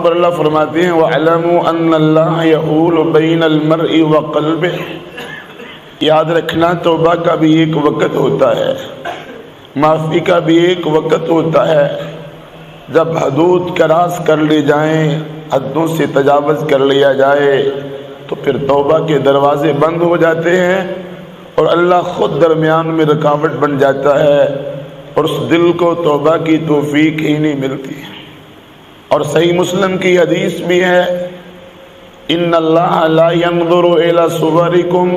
مقام پر اللہ فرماتے ہیں وَاعْلَمُوا أَنَّ اللَّهَ يَحُولُ بَيْنَ الْمَرْءِ وَقَلْبِهِ۔ یاد رکھنا توبہ کا بھی ایک وقت ہوتا ہے، معافی کا بھی ایک وقت ہوتا ہے۔ جب حدود کراس کر لی جائیں، حدوں سے تجاوز کر لیا جائے تو پھر توبہ کے دروازے بند ہو جاتے ہیں اور اللہ خود درمیان میں رکاوٹ بن جاتا ہے اور اس دل کو توبہ کی توفیق ہی نہیں ملتی۔ اور صحیح مسلم کی حدیث بھی ہے ان اللہ لا ينظر الى صورکم،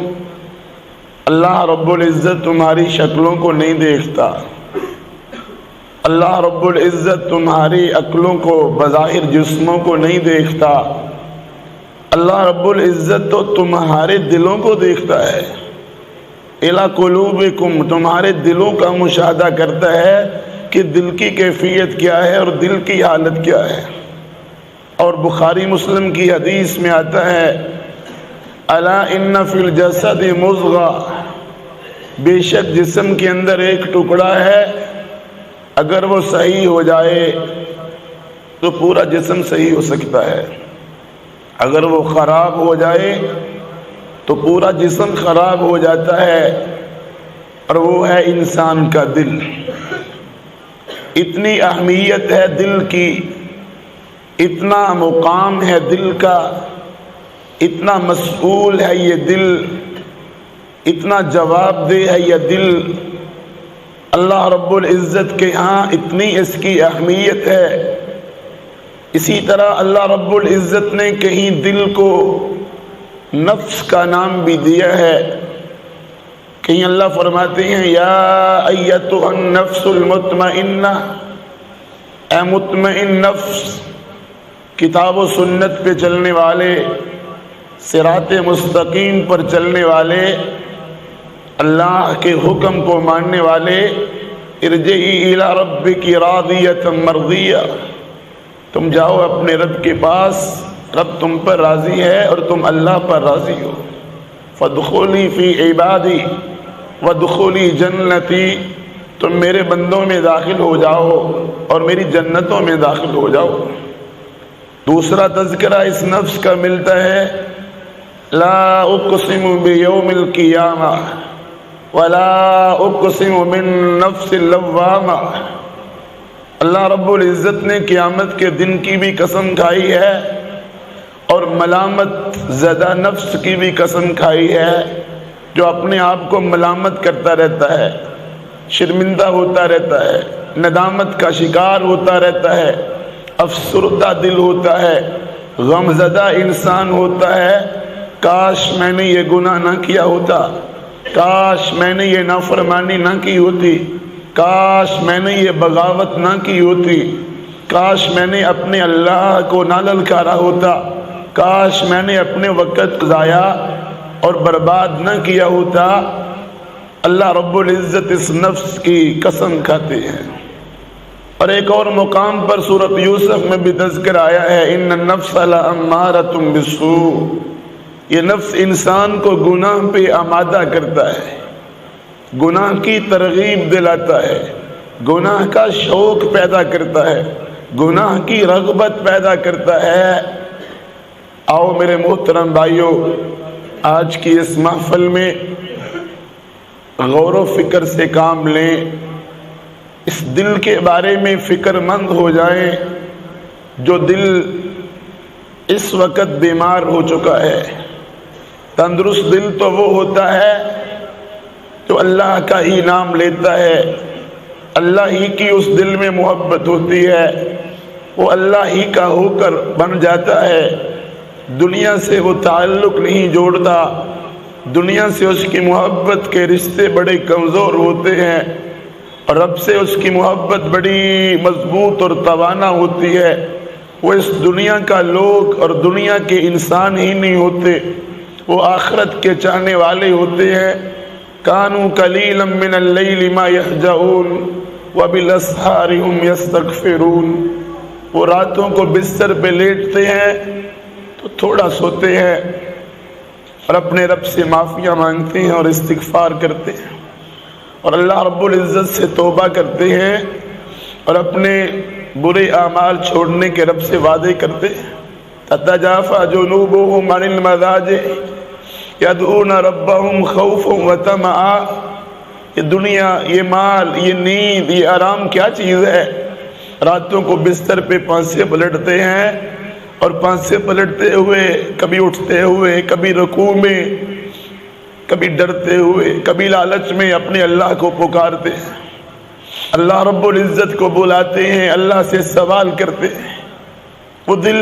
اللہ رب العزت تمہاری شکلوں کو نہیں دیکھتا، اللہ رب العزت تمہاری عقلوں کو، بظاہر جسموں کو نہیں دیکھتا، اللہ رب العزت تو تمہارے دلوں کو دیکھتا ہے۔ الی قلوبکم، تمہارے دلوں کا مشاہدہ کرتا ہے کہ دل کی کیفیت کیا ہے اور دل کی حالت کیا ہے۔ اور بخاری مسلم کی حدیث میں آتا ہے الا ان فی الجسد مضغہ، بے شک جسم کے اندر ایک ٹکڑا ہے، اگر وہ صحیح ہو جائے تو پورا جسم صحیح ہو سکتا ہے، اگر وہ خراب ہو جائے تو پورا جسم خراب ہو جاتا ہے، اور وہ ہے انسان کا دل۔ اتنی اہمیت ہے دل کی، اتنا مقام ہے دل کا، اتنا مسئول ہے یہ دل، اتنا جواب دہ ہے یہ دل۔ اللہ رب العزت کے ہاں اتنی اس کی اہمیت ہے۔ اسی طرح اللہ رب العزت نے کہیں دل کو نفس کا نام بھی دیا ہے، کہیں اللہ فرماتے ہیں یا ایتھا النفس المطمئنہ، اے مطمئن نفس، کتاب و سنت پہ چلنے والے، صراط مستقیم پر چلنے والے، اللہ کے حکم کو ماننے والے، ارجعی الی ربک راضیۃ مرضیہ، تم جاؤ اپنے رب کے پاس، رب تم پر راضی ہے اور تم اللہ پر راضی ہو۔ فادخلی فی عبادی وادخلی جنتی، تم میرے بندوں میں داخل ہو جاؤ اور میری جنتوں میں داخل ہو جاؤ۔ دوسرا تذکرہ اس نفس کا ملتا ہے لا اقسم بیوم القیامہ ولا اقسم بالنفس اللوامہ، اللہ رب العزت نے قیامت کے دن کی بھی قسم کھائی ہے اور ملامت زدہ نفس کی بھی قسم کھائی ہے، جو اپنے آپ کو ملامت کرتا رہتا ہے، شرمندہ ہوتا رہتا ہے، ندامت کا شکار ہوتا رہتا ہے، افسردہ دل ہوتا ہے، غم زدہ انسان ہوتا ہے۔ کاش میں نے یہ گناہ نہ کیا ہوتا، کاش میں نے یہ نافرمانی نہ کی ہوتی، کاش میں نے یہ بغاوت نہ کی ہوتی، کاش میں نے اپنے اللہ کو نہ للکارا ہوتا، کاش میں نے اپنے وقت ضائع اور برباد نہ کیا ہوتا۔ اللہ رب العزت اس نفس کی قسم کھاتے ہیں۔ اور ایک اور مقام پر سورۃ یوسف میں بھی تذکر آیا ہے ان النفس لامارۃ بالسوء، یہ نفس انسان کو گناہ پہ آمادہ کرتا ہے، گناہ کی ترغیب دلاتا ہے، گناہ کا شوق پیدا کرتا ہے، گناہ کی رغبت پیدا کرتا ہے۔ آؤ میرے محترم بھائیوں، آج کی اس محفل میں غور و فکر سے کام لیں، اس دل کے بارے میں فکر مند ہو جائیں جو دل اس وقت بیمار ہو چکا ہے۔ تندرست دل تو وہ ہوتا ہے جو اللہ کا ہی نام لیتا ہے، اللہ ہی کی اس دل میں محبت ہوتی ہے، وہ اللہ ہی کا ہو کر بن جاتا ہے، دنیا سے وہ تعلق نہیں جوڑتا، دنیا سے اس کی محبت کے رشتے بڑے کمزور ہوتے ہیں، اور رب سے اس کی محبت بڑی مضبوط اور توانا ہوتی ہے۔ وہ اس دنیا کا لوگ اور دنیا کے انسان ہی نہیں ہوتے، وہ آخرت کے چاہنے والے ہوتے ہیں۔ کانوا قلیلا من اللیل ما یہجعون وبالاسحار هم یستغفرون، وہ راتوں کو بستر پہ لیٹتے ہیں تو تھوڑا سوتے ہیں اور اپنے رب سے معافیاں مانگتے ہیں اور استغفار کرتے ہیں، اور اللہ رب العزت سے توبہ کرتے ہیں اور اپنے برے اعمال چھوڑنے کے رب سے وعدے کرتے تتجافى جنوبهم عن المضاجع يدعون ربهم خوفا وطمعا۔ یہ دنیا، یہ مال، یہ نیند، یہ آرام کیا چیز ہے؟ راتوں کو بستر پہ پانسے پلٹتے ہیں، اور پانسے پلٹتے ہوئے کبھی اٹھتے ہوئے، کبھی رکوع میں، کبھی ڈرتے ہوئے، کبھی لالچ میں اپنے اللہ کو پکارتے ہیں، اللہ رب العزت کو بلاتے ہیں، اللہ سے سوال کرتے ہیں۔ وہ دل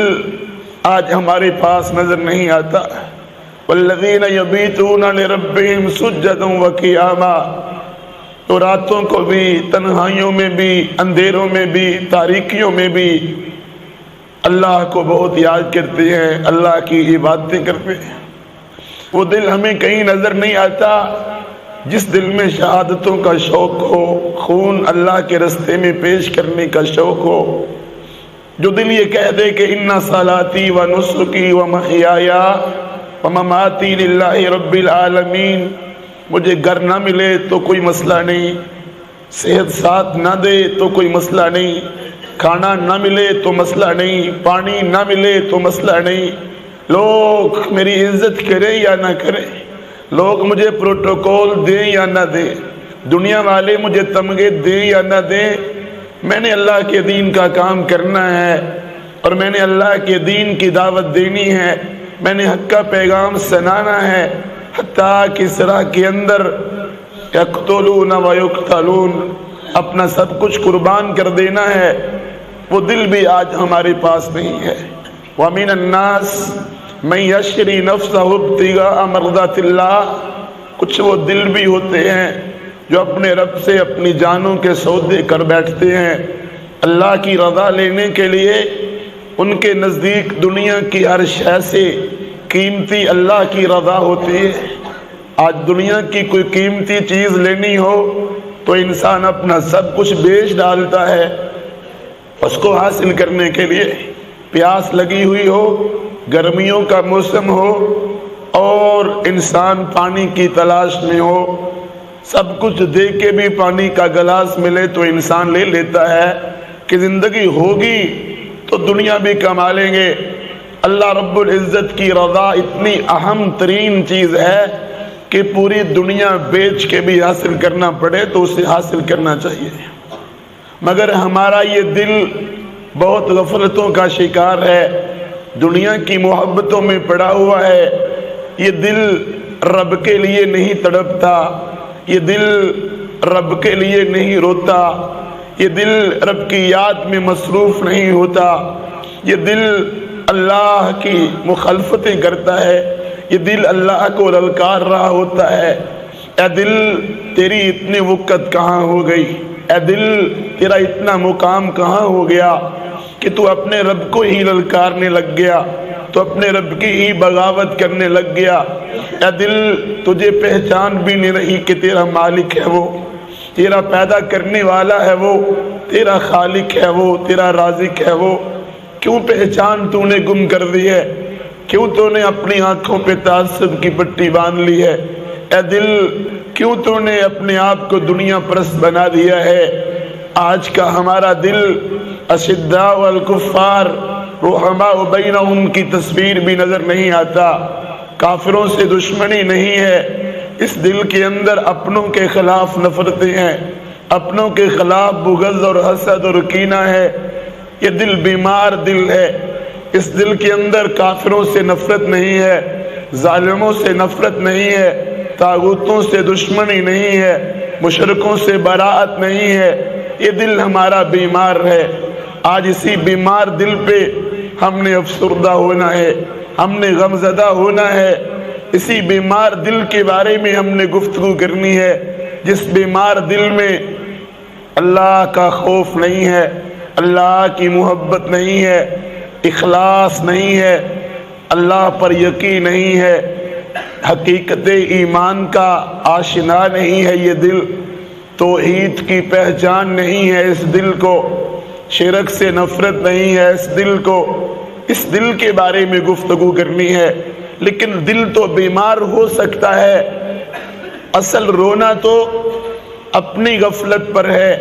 آج ہمارے پاس نظر نہیں آتا۔ والذین یبیتون لربہم سجدا وقیاما، تو راتوں کو بھی، تنہائیوں میں بھی، اندھیروں میں بھی، تاریکیوں میں بھی اللہ کو بہت یاد کرتے ہیں، اللہ کی عبادتیں کرتے ہیں۔ وہ دل ہمیں کہیں نظر نہیں آتا جس دل میں شہادتوں کا شوق ہو، خون اللہ کے رستے میں پیش کرنے کا شوق ہو، جو دل یہ کہہ دے کہ ان صلاتی و نسکی و محیای و مماتی للہ رب العالمین، مجھے گھر نہ ملے تو کوئی مسئلہ نہیں، صحت ساتھ نہ دے تو کوئی مسئلہ نہیں، کھانا نہ ملے تو مسئلہ نہیں، پانی نہ ملے تو مسئلہ نہیں، لوگ میری عزت کریں یا نہ کریں، لوگ مجھے پروٹوکول دیں یا نہ دیں، دنیا والے مجھے تمغے دیں یا نہ دیں، میں نے اللہ کے دین کا کام کرنا ہے، اور میں نے اللہ کے دین کی دعوت دینی ہے، میں نے حق کا پیغام سنانا ہے، حتیٰ کہ سرا کے اندر یقتلون و یقتلون، اپنا سب کچھ قربان کر دینا ہے۔ وہ دل بھی آج ہمارے پاس نہیں ہے۔ وَمِنَ النَّاسِ مَن يَشْرِي نَفْسَهُ ابْتِغَاءَ مَرْضَاتِ اللَّهِ، کچھ وہ دل بھی ہوتے ہیں جو اپنے رب سے اپنی جانوں کے سودے کر بیٹھتے ہیں اللہ کی رضا لینے کے لیے۔ ان کے نزدیک دنیا کی ہر شے سے قیمتی اللہ کی رضا ہوتی ہے۔ آج دنیا کی کوئی قیمتی چیز لینی ہو تو انسان اپنا سب کچھ بیچ ڈالتا ہے اس کو حاصل کرنے کے لیے۔ پیاس لگی ہوئی ہو، گرمیوں کا موسم ہو، اور انسان پانی کی تلاش میں ہو، سب کچھ دے کے بھی پانی کا گلاس ملے تو انسان لے لیتا ہے کہ زندگی ہوگی تو دنیا بھی کما لیں گے۔ اللہ رب العزت کی رضا اتنی اہم ترین چیز ہے کہ پوری دنیا بیچ کے بھی حاصل کرنا پڑے تو اسے حاصل کرنا چاہیے، مگر ہمارا یہ دل بہت غفلتوں کا شکار ہے، دنیا کی محبتوں میں پڑا ہوا ہے۔ یہ دل رب کے لیے نہیں تڑپتا، یہ دل رب کے لیے نہیں روتا، یہ دل رب کی یاد میں مصروف نہیں ہوتا، یہ دل اللہ کی مخالفتیں کرتا ہے، یہ دل اللہ کو للکار رہا ہوتا ہے۔ اے دل، تیری اتنی وقت کہاں ہو گئی؟ اے دل، تیرا اتنا مقام کہاں ہو گیا کہ تو اپنے رب کو ہی للکارنے لگ گیا، تو اپنے رب کی ہی بغاوت کرنے لگ گیا۔ اے دل، تجھے پہچان بھی نہیں رہی کہ تیرا مالک ہے وہ، تیرا پیدا کرنے والا ہے وہ، تیرا خالق ہے وہ، تیرا رازق ہے وہ۔ کیوں پہچان تو نے گم کر دی ہے؟ کیوں تو نے اپنی آنکھوں پہ تعصب کی پٹی باندھ لی ہے؟ اے دل، کیوں تو نے اپنے آپ کو دنیا پرست بنا دیا ہے؟ آج کا ہمارا دل اشداء والکفار رحماء بینہم کی تصویر بھی نظر نہیں آتا، کافروں سے دشمنی نہیں ہے، اس دل کے اندر اپنوں کے خلاف نفرتیں ہیں، اپنوں کے خلاف بغض اور حسد اور کینہ ہے۔ یہ دل بیمار دل ہے، اس دل کے اندر کافروں سے نفرت نہیں ہے، ظالموں سے نفرت نہیں ہے، طاغوتوں سے دشمنی نہیں ہے، مشرکوں سے براءت نہیں ہے۔ یہ دل ہمارا بیمار ہے۔ آج اسی بیمار دل پہ ہم نے افسردہ ہونا ہے، ہم نے غمزدہ ہونا ہے۔ اسی بیمار دل کے بارے میں ہم نے گفتگو کرنی ہے، جس بیمار دل میں اللہ کا خوف نہیں ہے، اللہ کی محبت نہیں ہے، اخلاص نہیں ہے، اللہ پر یقین نہیں ہے، حقیقت ایمان کا آشنا نہیں ہے یہ دل، توحید کی پہچان نہیں ہے اس دل کو، شرک سے نفرت نہیں ہے اس دل کو۔ اس دل کے بارے میں گفتگو کرنی ہے، لیکن دل تو بیمار ہو سکتا ہے، اصل رونا تو اپنی غفلت پر ہے،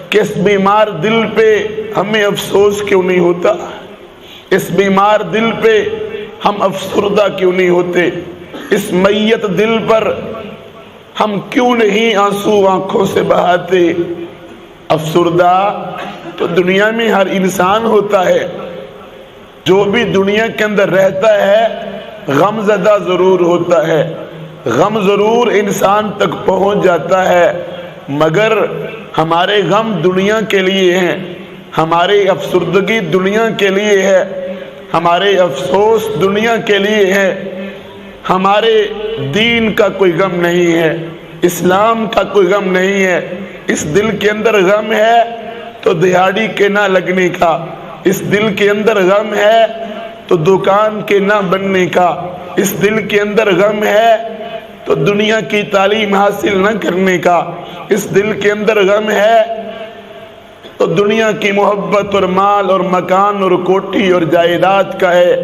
کہ اس بیمار دل پہ ہمیں افسوس کیوں نہیں ہوتا؟ اس بیمار دل پہ ہم افسردہ کیوں نہیں ہوتے؟ اس میت دل پر ہم کیوں نہیں آنسو آنکھوں سے بہاتے؟ افسردہ تو دنیا میں ہر انسان ہوتا ہے، جو بھی دنیا کے اندر رہتا ہے غم زدہ ضرور ہوتا ہے، غم ضرور انسان تک پہنچ جاتا ہے، مگر ہمارے غم دنیا کے لیے ہیں، ہماری افسردگی دنیا کے لیے ہے، ہمارے افسوس دنیا کے لیے ہے، ہمارے دین کا کوئی غم نہیں ہے، اسلام کا کوئی غم نہیں ہے۔ اس دل کے اندر غم ہے تو دہاڑی کے نہ لگنے کا، اس دل کے اندر غم ہے تو دکان کے نہ بننے کا، اس دل کے اندر غم ہے تو دنیا کی تعلیم حاصل نہ کرنے کا، اس دل کے اندر غم ہے تو دنیا کی محبت اور مال اور مکان اور کوٹھی اور جائیداد کا ہے۔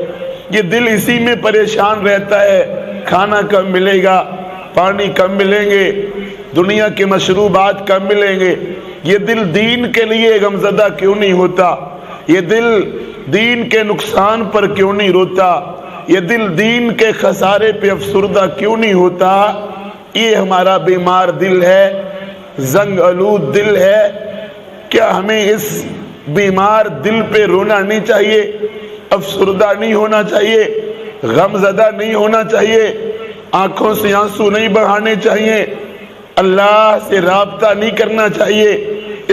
یہ دل اسی میں پریشان رہتا ہے، کھانا کب ملے گا، پانی کب ملیں گے، دنیا کے مشروبات کب ملیں گے۔ یہ دل دین کے لیے غمزدہ کیوں نہیں ہوتا؟ یہ دل دین کے نقصان پر کیوں نہیں روتا؟ یہ دل دین کے خسارے پہ افسردہ کیوں نہیں ہوتا؟ یہ ہمارا بیمار دل ہے، زنگ آلود دل ہے۔ کیا ہمیں اس بیمار دل پہ رونا نہیں چاہیے؟ افسردہ نہیں ہونا چاہیے؟ غم زدہ نہیں ہونا چاہیے؟ آنکھوں سے آنسو نہیں بہانے چاہیے؟ اللہ سے رابطہ نہیں کرنا چاہیے؟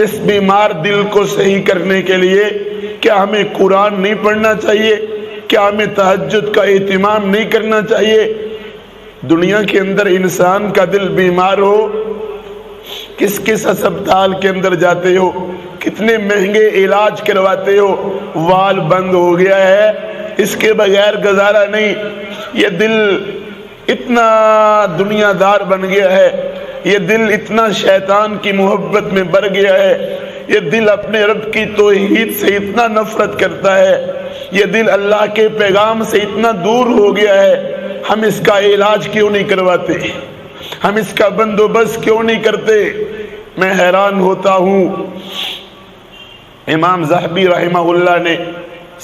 اس بیمار دل کو صحیح کرنے کے لیے کیا ہمیں قرآن نہیں پڑھنا چاہیے؟ کیا ہمیں تہجد کا اہتمام نہیں کرنا چاہیے؟ دنیا کے اندر انسان کا دل بیمار ہو، کس کس ہسپتال کے اندر جاتے ہو، کتنے مہنگے علاج کرواتے ہو، وال بند ہو گیا ہے، اس کے بغیر گزارا نہیں۔ یہ دل اتنا دنیا دار بن گیا ہے، یہ دل اتنا شیطان کی محبت میں بڑھ گیا ہے، یہ دل اپنے رب کی توحید سے اتنا نفرت کرتا ہے، یہ دل اللہ کے پیغام سے اتنا دور ہو گیا ہے۔ ہم اس کا علاج کیوں نہیں کرواتے؟ ہم اس کا بندوبست کیوں نہیں کرتے؟ میں حیران ہوتا ہوں۔ امام ذہبی رحمہ اللہ نے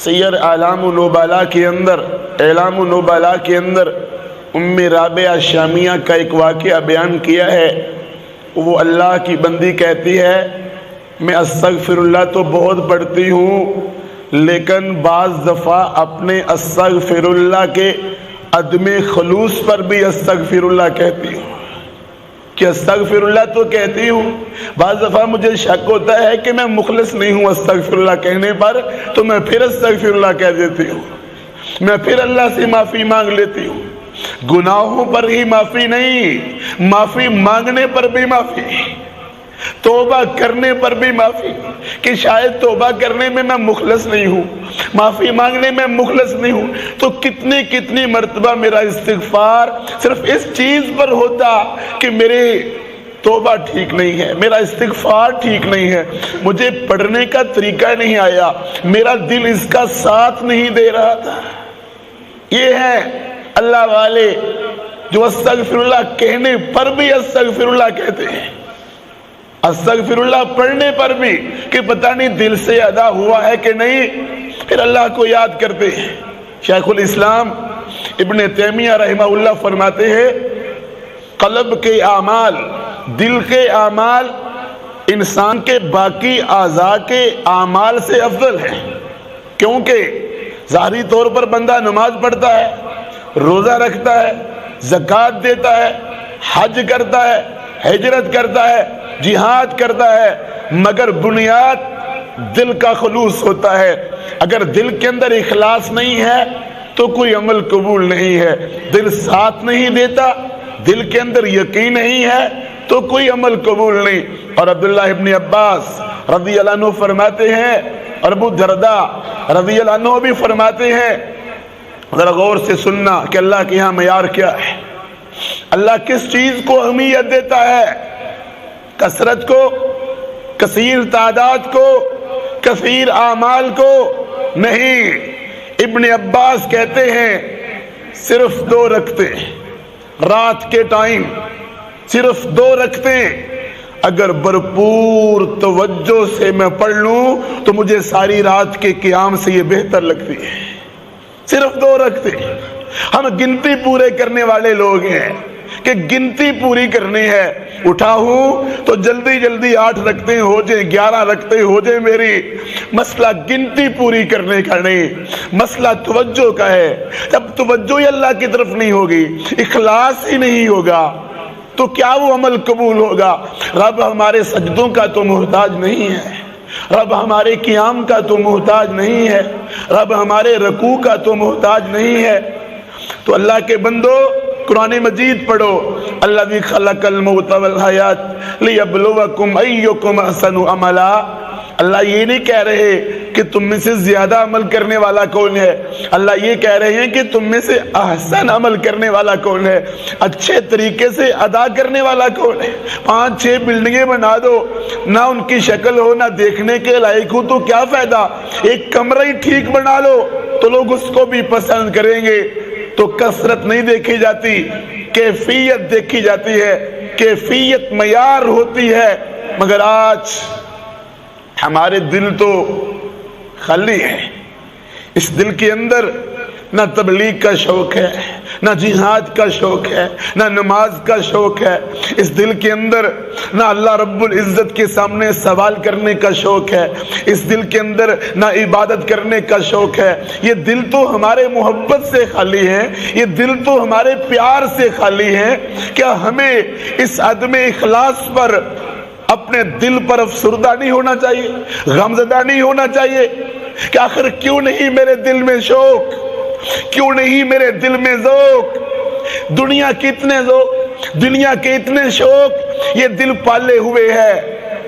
سیر اعلام النبلاء کے اندر ام رابعہ شامیہ کا ایک واقعہ بیان کیا ہے۔ وہ اللہ کی بندی کہتی ہے میں استغفر اللہ تو بہت پڑھتی ہوں، لیکن بعض دفعہ اپنے استغفر اللہ کے عدم خلوص پر بھی استغفر اللہ کہتی ہوں، کہ استغفر اللہ تو کہتی ہوں، بعض دفعہ مجھے شک ہوتا ہے کہ میں مخلص نہیں ہوں استغفر اللہ کہنے پر، تو میں پھر استغفر اللہ کہہ دیتی ہوں، میں پھر اللہ سے معافی مانگ لیتی ہوں۔ گناہوں پر ہی معافی نہیں، معافی مانگنے پر بھی معافی، توبہ کرنے پر بھی معافی، کہ شاید توبہ کرنے میں مخلص نہیں ہوں، معافی مانگنے میں مخلص نہیں ہوں، تو کتنی مرتبہ میرا استغفار صرف اس چیز پر ہوتا کہ میرے توبہ ٹھیک نہیں ہے، میرا استغفار ٹھیک نہیں ہے، مجھے پڑھنے کا طریقہ نہیں آیا، میرا دل اس کا ساتھ نہیں دے رہا تھا۔ یہ ہے اللہ والے جو استغفر اللہ کہنے پر بھی استغفر اللہ کہتے ہیں، استغفر اللہ پڑھنے پر بھی کہ پتہ نہیں دل سے ادا ہوا ہے کہ نہیں، پھر اللہ کو یاد کرتے ہیں۔ شیخ الاسلام ابن تیمیہ رحمہ اللہ فرماتے ہیں قلب کے اعمال، دل کے اعمال انسان کے باقی اعضاء کے اعمال سے افضل ہیں، کیونکہ ظاہری طور پر بندہ نماز پڑھتا ہے، روزہ رکھتا ہے، زکوٰۃ دیتا ہے، حج کرتا ہے، ہجرت کرتا ہے، جہاد کرتا ہے، مگر بنیاد دل کا خلوص ہوتا ہے۔ اگر دل کے اندر اخلاص نہیں ہے تو کوئی عمل قبول نہیں ہے، دل ساتھ نہیں دیتا، دل کے اندر یقین نہیں ہے تو کوئی عمل قبول نہیں۔ اور عبداللہ ابن عباس رضی اللہ عنہ فرماتے ہیں، اور ابو درداء رضی اللہ عنہ بھی فرماتے ہیں، ذرا غور سے سننا کہ اللہ کے یہاں معیار کیا ہے، اللہ کس چیز کو اہمیت دیتا ہے، کثرت کو، کثیر تعداد کو، کثیر اعمال کو نہیں۔ ابن عباس کہتے ہیں صرف 2 رکعتیں رات کے ٹائم، صرف 2 رکعتیں اگر بھرپور توجہ سے میں پڑھ لوں تو مجھے ساری رات کے قیام سے یہ بہتر لگتی ہے۔ صرف 2 رکعتیں، ہم گنتی پورے کرنے والے لوگ ہیں کہ گنتی پوری کرنی ہے، اٹھا ہوں تو جلدی جلدی 8 رکعتیں ہو جائیں، 11 رکعتیں ہو جائیں میری۔ مسئلہ گنتی پوری کرنے کا نہیں، مسئلہ توجہ کا ہے۔ جب توجہ ہی اللہ کی طرف نہیں ہوگی، اخلاص ہی نہیں ہوگا تو کیا وہ عمل قبول ہوگا؟ رب ہمارے سجدوں کا تو محتاج نہیں ہے، رب ہمارے قیام کا تو محتاج نہیں ہے، رب ہمارے رکوع کا تو محتاج نہیں ہے۔ تو اللہ کے بندو قرآن مجید پڑھو، الذی خلق الموت والحیات لیبلوکم ایکم احسن عملا۔ اللہ یہ نہیں کہہ رہے کہ تم میں سے زیادہ عمل کرنے والا کون ہے، اللہ یہ کہہ رہے ہیں کہ تم میں سے احسن عمل کرنے والا کون ہے، اچھے طریقے سے ادا کرنے والا کون ہے۔ 5-6 بلڈنگیں بنا دو، نہ ان کی شکل ہو، نہ دیکھنے کے لائق ہو تو کیا فائدہ؟ ایک کمرہ ہی ٹھیک بنا لو تو لوگ اس کو بھی پسند کریں گے۔ تو کثرت نہیں دیکھی جاتی، کیفیت دیکھی جاتی ہے، کیفیت معیار ہوتی ہے۔ مگر آج ہمارے دل تو خالی ہے، اس دل کے اندر نہ تبلیغ کا شوق ہے، نہ جہاد کا شوق ہے، نہ نماز کا شوق ہے، اس دل کے اندر نہ اللہ رب العزت کے سامنے سوال کرنے کا شوق ہے، اس دل کے اندر نہ عبادت کرنے کا شوق ہے۔ یہ دل تو ہمارے محبت سے خالی ہے، یہ دل تو ہمارے پیار سے خالی ہے۔ کیا ہمیں اس عدم اخلاص پر اپنے دل پر افسردہ نہیں ہونا چاہیے، غمزدہ نہیں ہونا چاہیے کہ آخر کیوں نہیں میرے دل میں شوق، کیوں نہیں میرے دل میں ذوق؟ دنیا کے اتنے ذوق، دنیا کے اتنے شوق، یہ دل پالے ہوئے ہے۔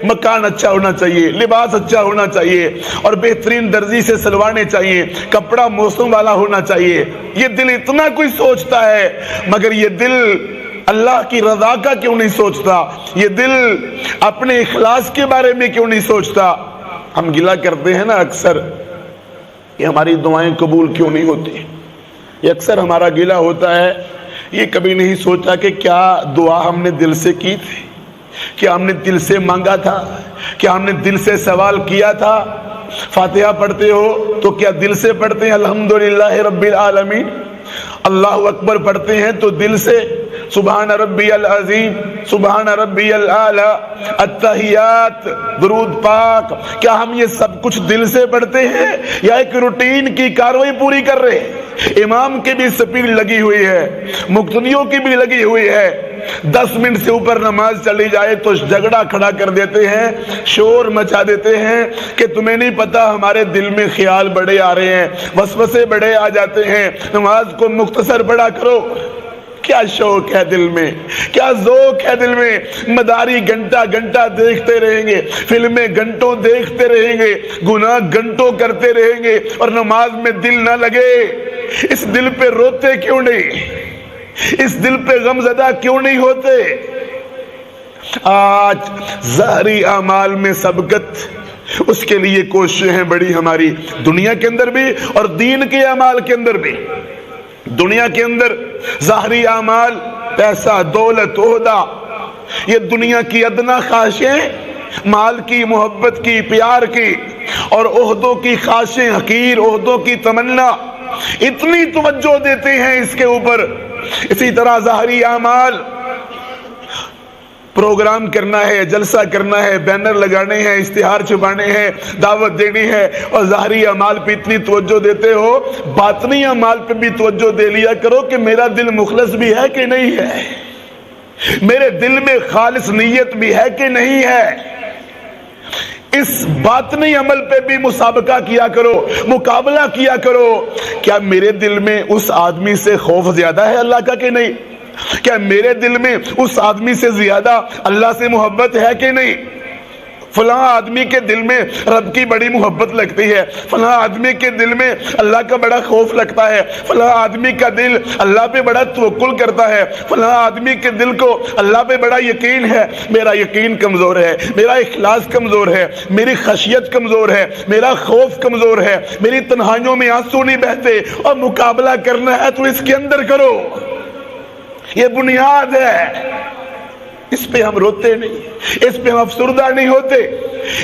مکان اچھا ہونا چاہیے، لباس اچھا ہونا چاہیے، اور بہترین درزی سے سلوانے چاہیے، کپڑا موسم والا ہونا چاہیے۔ یہ دل اتنا کوئی سوچتا ہے، مگر یہ دل اللہ کی رضا کا کیوں نہیں سوچتا؟ یہ دل اپنے اخلاص کے بارے میں کیوں نہیں سوچتا؟ ہم گلہ کرتے ہیں نا اکثر کہ ہماری دعائیں قبول کیوں نہیں ہوتی، یہ اکثر ہمارا گلہ ہوتا ہے۔ یہ کبھی نہیں سوچا کہ کیا دعا ہم نے دل سے کی تھی، کیا ہم نے دل سے مانگا تھا، کیا ہم نے دل سے سوال کیا تھا؟ فاتحہ پڑھتے ہو تو کیا دل سے پڑھتے ہیں الحمدللہ رب العالمین؟ اللہ اکبر پڑھتے ہیں تو دل سے سبحان ربی العظیم، سبحان ربی الاعلی، التحیات، درود پاک، کیا ہم یہ سب کچھ دل سے پڑھتے ہیں یا ایک روٹین کی کاروائی پوری کر رہے ہیں؟ امام کی بھی سپیڈ لگی ہوئی ہے، مقتدیوں کی بھی لگی ہوئی ہے، 10 منٹ سے اوپر نماز چلی جائے تو جھگڑا کھڑا کر دیتے ہیں، شور مچا دیتے ہیں کہ تمہیں نہیں پتا ہمارے دل میں خیال بڑے آ رہے ہیں، وسوسے بڑے آ جاتے ہیں، نماز کو مختصر پڑھا کرو۔ کیا شوق ہے دل میں، کیا ذوق ہے دل میں؟ مداری گھنٹہ گھنٹہ دیکھتے رہیں گے، فلمیں گھنٹوں دیکھتے رہیں گے، گناہ گھنٹوں کرتے رہیں گے، اور نماز میں دل نہ لگے۔ اس دل پہ روتے کیوں نہیں؟ اس دل پہ غمزدہ کیوں نہیں ہوتے؟ آج ظاہری اعمال میں سبقت، اس کے لیے کوششیں ہیں بڑی ہماری، دنیا کے اندر بھی اور دین کے اعمال کے اندر بھی۔ دنیا کے اندر ظاہری اعمال، پیسہ، دولت، عہدہ، یہ دنیا کی ادنا خواہشیں، مال کی، محبت کی، پیار کی، اور عہدوں کی خواہشیں، حقیر عہدوں کی تمنا، اتنی توجہ دیتے ہیں اس کے اوپر۔ اسی طرح ظاہری اعمال، پروگرام کرنا ہے، جلسہ کرنا ہے، بینر لگانے ہیں، اشتہار چھپانے ہیں، دعوت دینی ہے، اور ظاہری اعمال پہ اتنی توجہ دیتے ہو، باطنی اعمال پہ بھی توجہ دے لیا کرو کہ میرا دل مخلص بھی ہے کہ نہیں ہے، میرے دل میں خالص نیت بھی ہے کہ نہیں ہے۔ اس باطنی عمل پہ بھی مسابقہ کیا کرو، مقابلہ کیا کرو، کیا میرے دل میں اس آدمی سے خوف زیادہ ہے اللہ کا کہ نہیں؟ کیا میرے دل میں اس آدمی سے زیادہ اللہ سے محبت ہے کہ نہیں؟ فلاں آدمی کے دل میں رب کی بڑی محبت لگتی ہے، فلاں آدمی کے دل میں اللہ کا بڑا خوف لگتا ہے، فلاں آدمی کا دل اللہ پہ بڑا توکل کرتا ہے، فلاں آدمی کے دل کو اللہ پہ بڑا یقین ہے۔ میرا یقین کمزور ہے، میرا اخلاص کمزور ہے، میری خشیت کمزور ہے، میرا خوف کمزور ہے، میری تنہائیوں میں آنسو نہیں بہتے، اور مقابلہ کرنا ہے تو اس کے اندر کرو، یہ بنیاد ہے۔ اس پہ ہم روتے نہیں, اس پہ ہم افسردہ نہیں ہوتے.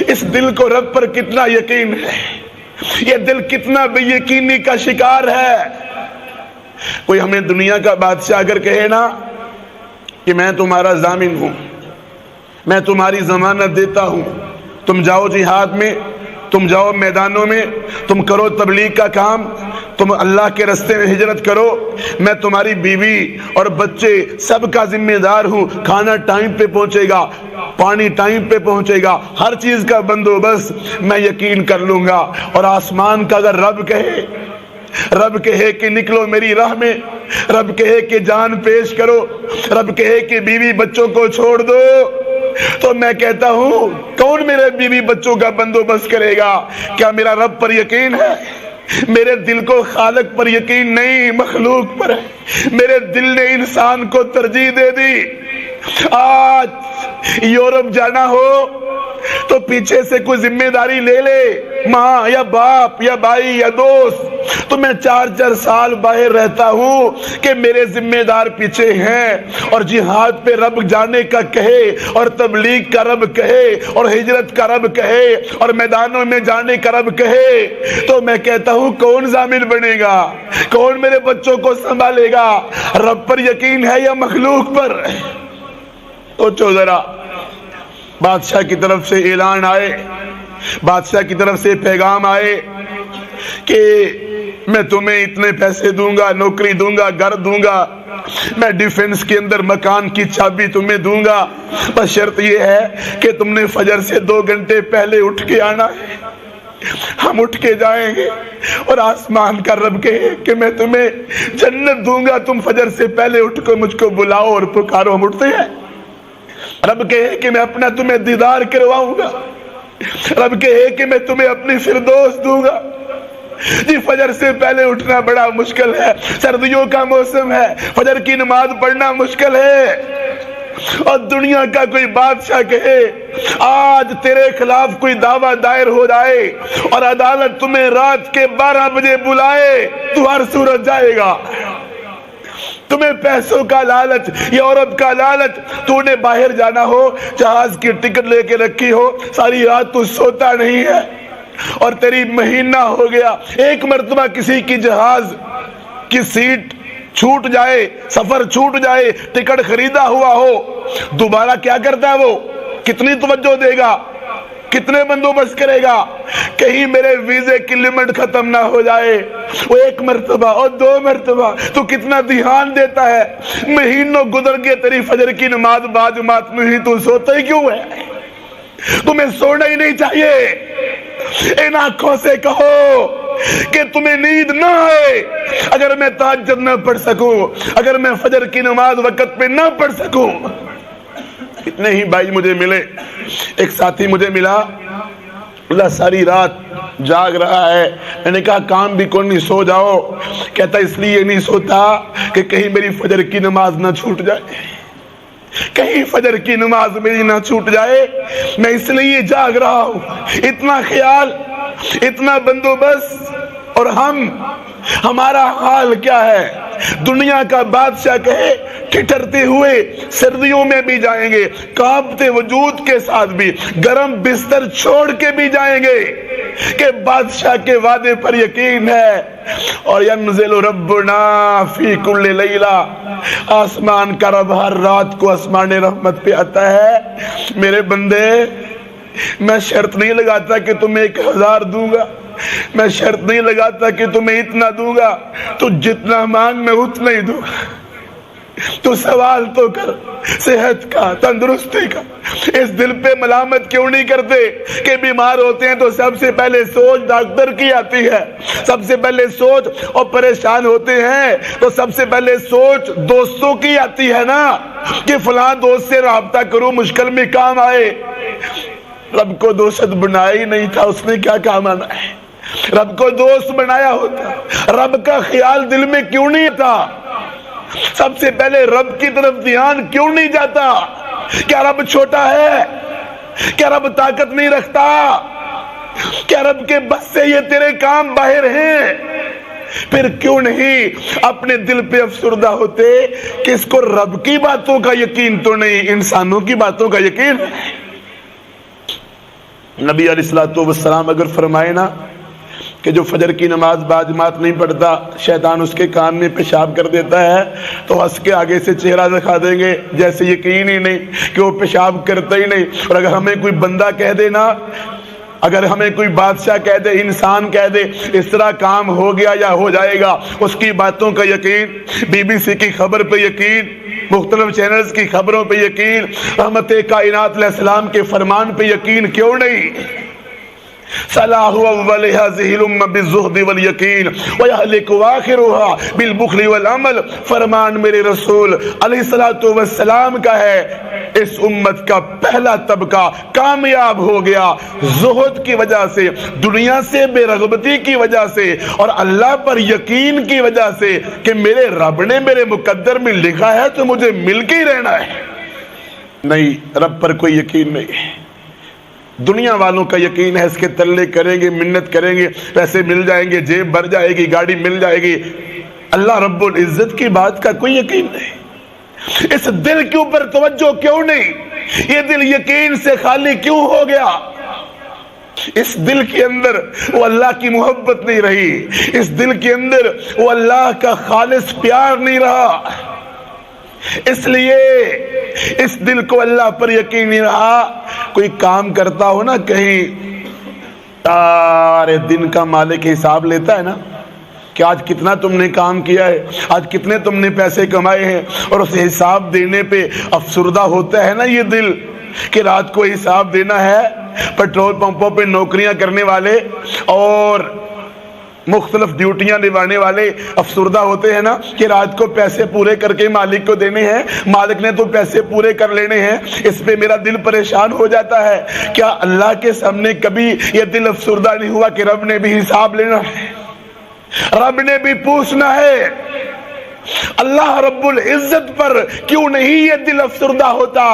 اس دل کو رب پر کتنا یقین ہے, یہ دل کتنا بے یقینی کا شکار ہے. کوئی ہمیں دنیا کا بادشاہ اگر کہے نا کہ میں تمہارا ضامن ہوں, میں تمہاری ضمانت دیتا ہوں, تم جاؤ جہاد میں, تم جاؤ میدانوں میں, تم کرو تبلیغ کا کام, تم اللہ کے راستے میں ہجرت کرو, میں تمہاری بیوی اور بچے سب کا ذمہ دار ہوں, کھانا ٹائم پہ پہنچے گا, پانی ٹائم پہ پہنچے گا, ہر چیز کا بندوبست میں یقین کر لوں گا. اور آسمان کا اگر رب کہے کہ نکلو میری راہ میں, رب کہے کہ جان پیش کرو, رب کہے کہ بیوی بچوں کو چھوڑ دو, تو میں کہتا ہوں کون میرے بیوی بچوں کا بندوبست کرے گا؟ کیا میرا رب پر یقین ہے؟ میرے دل کو خالق پر یقین نہیں, مخلوق پر ہے. میرے دل نے انسان کو ترجیح دے دی. آج یورپ جانا ہو تو پیچھے سے کوئی ذمہ داری لے لے, ماں یا باپ یا بھائی یا دوست, تو میں 4 سال باہر رہتا ہوں کہ میرے ذمہ دار پیچھے ہیں. اور جہاد پہ رب جانے کا کہے, اور تبلیغ کا رب کہے, اور ہجرت کا رب کہے, اور میدانوں میں جانے کا رب کہے, تو میں کہتا ہوں کون ضامن بنے گا, کون میرے بچوں کو سنبھالے گا؟ رب پر یقین ہے یا مخلوق پر؟ سوچو ذرا. بادشاہ کی طرف سے اعلان آئے, بادشاہ کی طرف سے پیغام آئے کہ میں تمہیں اتنے پیسے دوں گا, نوکری دوں گا, گھر دوں گا, میں ڈیفنس کے اندر مکان کی چابی تمہیں دوں گا, بس شرط یہ ہے کہ تم نے فجر سے 2 گھنٹے پہلے اٹھ کے آنا ہے. ہم اٹھ کے جائیں گے اور آسمان کا رب کہے کہ میں تمہیں جنت دوں گا, تم فجر سے پہلے اٹھ کے مجھ کو بلاؤ اور پکارو. ہم اٹھتے ہیں. رب کہے کہ میں اپنا تمہیں دیدار کرواؤں گا, رب کہے کہ میں تمہیں اپنی فردوس دوں گا. جی فجر سے پہلے اٹھنا بڑا مشکل ہے, سردیوں کا موسم ہے, فجر کی نماز پڑھنا مشکل ہے. اور دنیا کا کوئی بادشاہ کہے آج تیرے خلاف کوئی دعویٰ دائر ہو جائے اور عدالت تمہیں رات کے 12 بجے بلائے, تو ہر صورت جائے گا. تمہیں پیسوں کا لالچ, یورپ کا لالچ, تو نے باہر جانا ہو, جہاز کی ٹکٹ لے کے رکھی ہو, ساری رات تو سوتا نہیں ہے, اور تیری مہینہ ہو گیا, ایک مرتبہ کسی کی جہاز کی سیٹ چھوٹ جائے, سفر چھوٹ جائے, ٹکٹ خریدا ہوا ہو, دوبارہ کیا کرتا ہے وہ؟ کتنی توجہ دے گا, کتنے بندوبست کرے گا؟ کہیں میرے ویزے کی لمٹ ختم نہ ہو جائے. وہ 1 مرتبہ اور 2 مرتبہ تو کتنا دھیان دیتا ہے. مہینوں گزر گئے, تیری فجر کی نماز باجماعت میں ہی, تو سوتا ہی کیوں ہے؟ تمہیں سونا ہی نہیں چاہیے. ان آنکھوں سے کہو کہ تمہیں نیند نہ آئے اگر میں تہجد نہ پڑھ سکوں, اگر میں فجر کی نماز وقت پہ نہ پڑھ سکوں. اتنے ہی بھائی مجھے ملے, ایک ساتھی مجھے ملا, اللہ ساری رات جاگ رہا ہے. میں نے کہا کام بھی کوئی نہیں, سو جاؤ. کہتا اس لیے نہیں سوتا کہ کہیں میری فجر کی نماز نہ چھوٹ جائے, کہیں فجر کی نماز میری نہ چھوٹ جائے, میں اس لیے جاگ رہا ہوں. اتنا خیال, اتنا بندوبست. اور ہمارا حال کیا ہے؟ دنیا کا بادشاہ کہے ٹھٹرتے ہوئے سردیوں میں بھی جائیں گے, کانپتے وجود کے ساتھ بھی, گرم بستر چھوڑ کے بھی جائیں گے کہ بادشاہ کے وعدے پر یقین ہے. اور ینزل ربنا فی کل لیلہ, آسمان کا رب ہر رات کو آسمان رحمت پہ آتا ہے. میرے بندے, میں شرط نہیں لگاتا کہ تمہیں 1000 دوں گا, میں شرط نہیں لگاتا کہ تمہیں اتنا دوں گا, تو جتنا مانگ میں اتنا ہی دوں گا. تو سوال تو کر صحت کا, تندرستی کا. اس دل پہ ملامت کیوں نہیں کرتے کہ بیمار ہوتے ہیں تو سب سے پہلے سوچ ڈاکٹر کی آتی ہے, سب سے پہلے سوچ, اور پریشان ہوتے ہیں تو سب سے پہلے سوچ دوستوں کی آتی ہے نا, کہ فلاں دوست سے رابطہ کروں, مشکل میں کام آئے. رب کو دوست بنایا ہی نہیں تھا, اس نے کیا کام آنا ہے؟ رب کو دوست بنایا ہوتا, رب کا خیال دل میں کیوں نہیں تھا؟ سب سے پہلے رب کی طرف دھیان کیوں نہیں جاتا؟ کیا رب چھوٹا ہے؟ کیا رب طاقت نہیں رکھتا؟ کیا رب کے بس سے یہ تیرے کام باہر ہیں؟ پھر کیوں نہیں اپنے دل پہ افسردہ ہوتے کہ اس کو رب کی باتوں کا یقین تو نہیں، انسانوں کی باتوں کا یقین۔ نبی علیہ الصلوۃ والسلام اگر فرمائے نا کہ جو فجر کی نماز باجماعت نہیں پڑھتا شیطان اس کے کان میں پیشاب کر دیتا ہے، تو ہنس کے آگے سے چہرہ دکھا دیں گے جیسے یقین ہی نہیں کہ وہ پیشاب کرتا ہی نہیں۔ اور اگر ہمیں کوئی بندہ کہہ دے نا، اگر ہمیں کوئی بادشاہ کہہ دے، انسان کہہ دے اس طرح کام ہو گیا یا ہو جائے گا، اس کی باتوں کا یقین، بی بی سی کی خبر پہ یقین، مختلف چینلز کی خبروں پہ یقین، رحمت کائنات علیہ السلام کے فرمان پہ یقین کیوں نہیں؟ صلاح اول هذه الامه بالزهد والیقین ویہلک آخرها بالبخل والعمل۔ فرمان میرے رسول علیہ الصلوۃ والسلام کا ہے، اس امت کا پہلا طبقہ کامیاب ہو گیا زہد کی وجہ سے، دنیا سے بے رغبتی کی وجہ سے، اور اللہ پر یقین کی وجہ سے کہ میرے رب نے میرے مقدر میں لکھا ہے تو مجھے مل کے ہی رہنا ہے۔ نہیں، رب پر کوئی یقین نہیں۔ دنیا والوں کا یقین ہے اس کے تلے کریں گے، منت کریں گے، پیسے مل جائیں گے، جیب بھر جائے گی، گاڑی مل جائے گی۔ اللہ رب العزت کی بات کا کوئی یقین نہیں۔ اس دل کے اوپر توجہ کیوں نہیں؟ یہ دل یقین سے خالی کیوں ہو گیا؟ اس دل کے اندر وہ اللہ کی محبت نہیں رہی، اس دل کے اندر وہ اللہ کا خالص پیار نہیں رہا، اس لیے اس دل کو اللہ پر یقین نہیں رہا۔ کوئی کام کرتا ہو نا کہیں، سارے دن کا مالک حساب لیتا ہے نا کہ آج کتنا تم نے کام کیا ہے، آج کتنے تم نے پیسے کمائے ہیں، اور اسے حساب دینے پہ افسردہ ہوتا ہے نا یہ دل کہ رات کو حساب دینا ہے۔ پیٹرول پمپوں پہ نوکریاں کرنے والے اور مختلف ڈیوٹیاں نبھانے والے افسردہ ہوتے ہیں نا کہ رات کو پیسے پورے کر کے مالک کو دینے ہیں، مالک نے تو پیسے پورے کر لینے ہیں، اس پہ میرا دل پریشان ہو جاتا ہے۔ کیا اللہ کے سامنے کبھی یہ دل افسردہ نہیں ہوا کہ رب نے بھی حساب لینا ہے، رب نے بھی پوچھنا ہے؟ اللہ رب العزت پر کیوں نہیں یہ دل افسردہ ہوتا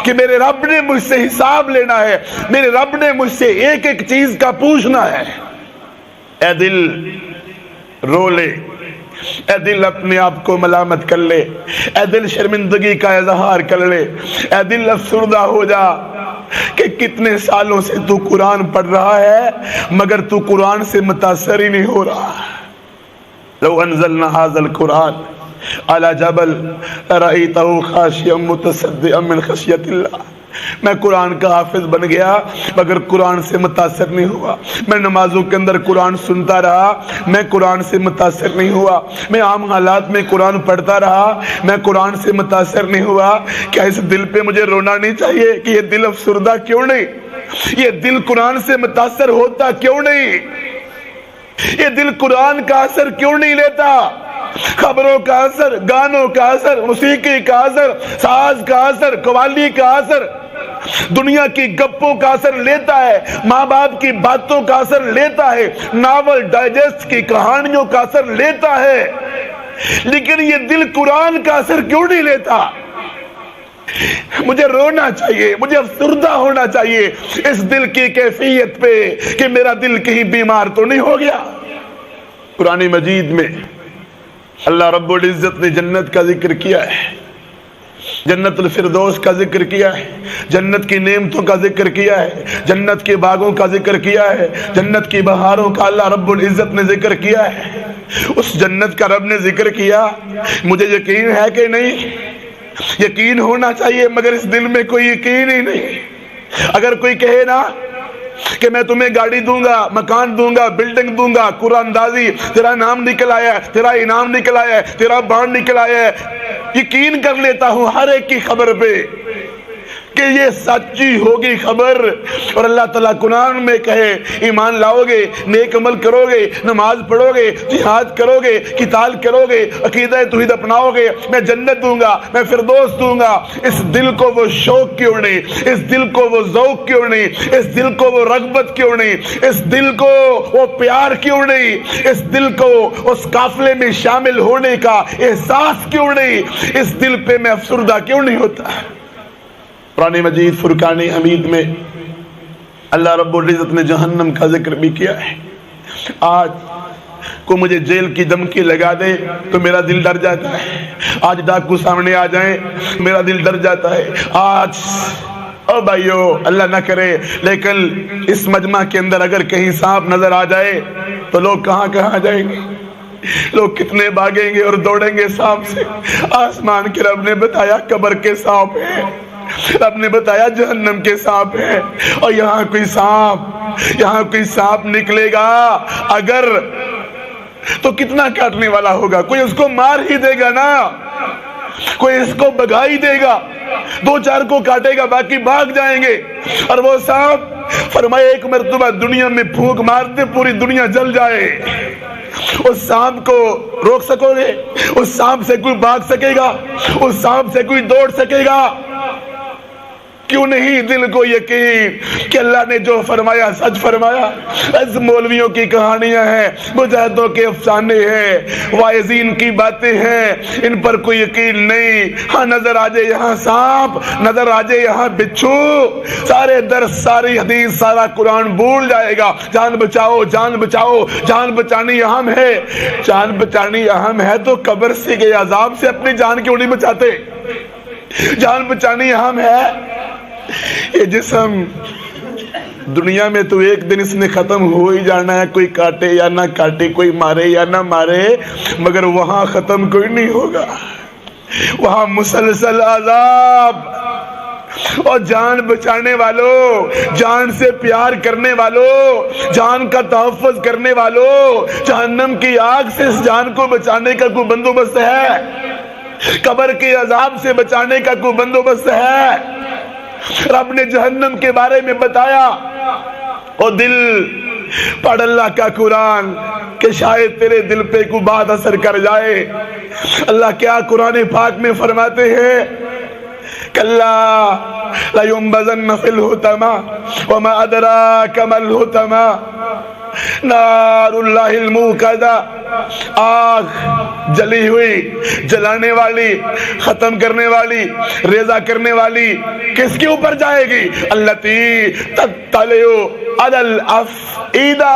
کہ میرے رب نے مجھ سے حساب لینا ہے، میرے رب نے مجھ سے ایک ایک چیز کا پوچھنا ہے۔ اے دل رو لے، اے دل اپنے آپ کو ملامت کر لے، اے دل شرمندگی کا اظہار کر لے، اے دل افسردہ ہو جا کہ کتنے سالوں سے تو قرآن پڑھ رہا ہے مگر تو قرآن سے متاثر ہی نہیں ہو رہا۔ لو انزلنا هذا القرآن على جبل رأيته خاشعا متصدعا من خشية الله۔ میں قرآن کا حافظ بن گیا مگر قرآن سے متاثر نہیں ہوا، میں نمازوں کے اندر قرآن سنتا رہا، میں قرآن سے متاثر نہیں ہوا، میں عام حالات میں قرآن پڑھتا رہا، میں قرآن سے متاثر نہیں ہوا۔ کیا اس دل پہ مجھے رونا نہیں چاہیے کہ یہ دل افسردہ کیوں نہیں؟ یہ دل قرآن سے متاثر ہوتا کیوں نہیں؟ یہ دل قرآن کا اثر کیوں نہیں لیتا؟ خبروں کا اثر، گانوں کا اثر، موسیقی کا اثر، ساز کا اثر، قوالی کا اثر، دنیا کی گپوں کا اثر لیتا ہے، ماں باپ کی باتوں کا اثر لیتا ہے، ناول ڈائجسٹ کی کہانیوں کا اثر لیتا ہے، لیکن یہ دل قرآن کا اثر کیوں نہیں لیتا؟ مجھے رونا چاہیے، مجھے افسردہ ہونا چاہیے اس دل کی کیفیت پہ کہ میرا دل کہیں بیمار تو نہیں ہو گیا۔ قرآن مجید میں اللہ رب العزت نے جنت کا ذکر کیا ہے، جنت الفردوس کا ذکر کیا ہے، جنت کی نعمتوں کا ذکر کیا ہے، جنت کے باغوں کا ذکر کیا ہے، جنت کی بہاروں کا اللہ رب العزت نے ذکر کیا ہے۔ اس جنت کا رب نے ذکر کیا، مجھے یقین ہے کہ نہیں؟ یقین ہونا چاہیے مگر اس دل میں کوئی یقین ہی نہیں۔ اگر کوئی کہے نا کہ میں تمہیں گاڑی دوں گا، مکان دوں گا، بلڈنگ دوں گا، قرآن اندازی، تیرا نام نکل آیا ہے، تیرا انعام نکل آیا ہے، تیرا بانڈ نکل آیا ہے، یقین کر لیتا ہوں ہر ایک کی خبر پہ کہ یہ سچی ہوگی خبر۔ اور اللہ تعالیٰ قرآن میں کہے ایمان لاؤ گے، نیک عمل کرو گے، نماز پڑھو گے، جہاد کرو گے، قتال کرو گے، عقیدہ توحید اپناؤ گے، میں جنت دوں گا، میں فردوس دوں گا۔ اس دل کو وہ شوق کیوں نہیں؟ اس دل کو وہ ذوق کیوں نہیں؟ اس دل کو وہ رغبت کیوں نہیں؟ اس دل کو وہ پیار کیوں نہیں؟ اس دل کو اس قافلے میں شامل ہونے کا احساس کیوں نہیں؟ اس دل پہ میں افسردہ کیوں نہیں ہوتا؟ قرآن مجید فرقان حمید میں اللہ رب العزت نے جہنم کا ذکر بھی کیا ہے۔ آج کو مجھے جیل کی دھمکی لگا دے تو میرا دل ڈر جاتا ہے. آج ڈاکو سامنے آ جائیں میرا دل ڈر جاتا ہے. آج او بھائیو اللہ نہ کرے، لیکن اس مجمع کے اندر اگر کہیں سانپ نظر آ جائے تو لوگ کہاں کہاں جائیں گے، لوگ کتنے بھاگیں گے اور دوڑیں گے سانپ سے. آسمان کے رب نے بتایا قبر کے سانپ ہیں، رب نے بتایا جہنم کے سانپ ہیں، اور یہاں کوئی سانپ نکلے گا اگر تو کتنا کاٹنے والا ہوگا. کوئی اس کو مار ہی دے گا نا، کوئی اس کو بھگا ہی دے گا، 2-4 کو کاٹے گا باقی بھاگ جائیں گے. اور وہ سانپ فرمایا ایک مرتبہ دنیا میں پھونک مارتے پوری دنیا جل جائے. اس سانپ کو روک سکو گے؟ اس سانپ سے کوئی بھاگ سکے گا؟ اس سانپ سے کوئی دوڑ سکے گا؟ کیوں نہیں دل کو یقین کہ اللہ نے جو فرمایا سچ فرمایا. اس مولویوں کی کہانیاں ہیں، مجاہدوں کے افسانے ہیں، واعظین کی باتیں ہیں، ان پر کوئی یقین نہیں. ہاں نظر آ جائے یہاں سانپ، نظر آ جائے یہاں بچھو، سارے درس ساری حدیث سارا قرآن بھول جائے گا. جان بچاؤ جان بچاؤ، جان بچانی اہم ہے. جان بچانی اہم ہے تو قبر سے کے عذاب سے اپنی جان کیوں نہیں بچاتے؟ جان بچانی اہم ہے. یہ جسم دنیا میں تو ایک دن اس نے ختم ہو ہی جانا ہے، کوئی کاٹے یا نہ کاٹے، کوئی مارے یا نہ مارے، مگر وہاں ختم کوئی نہیں ہوگا. وہاں مسلسل عذاب. اور جان بچانے والوں، جان سے پیار کرنے والوں، جان کا تحفظ کرنے والوں، جہنم کی آگ سے اس جان کو بچانے کا کوئی بندوبست ہے؟ قبر کے عذاب سے بچانے کا کوئی بندوبست ہے؟ رب نے جہنم کے بارے میں بتایا. اور دل پڑھ اللہ کا قرآن کہ شاید تیرے دل پہ کوئی بات اثر کر جائے. اللہ کیا قرآن پاک میں فرماتے ہیں، کلا لینبذن فی الحطمہ وما ادراک ما الحطمہ نار اللہ الموقدہ. آگ جلی ہوئی، جلانے والی، ختم کرنے والی، ریزہ کرنے والی کس کے اوپر جائے گی؟ التی تطلع علی الافئدہ،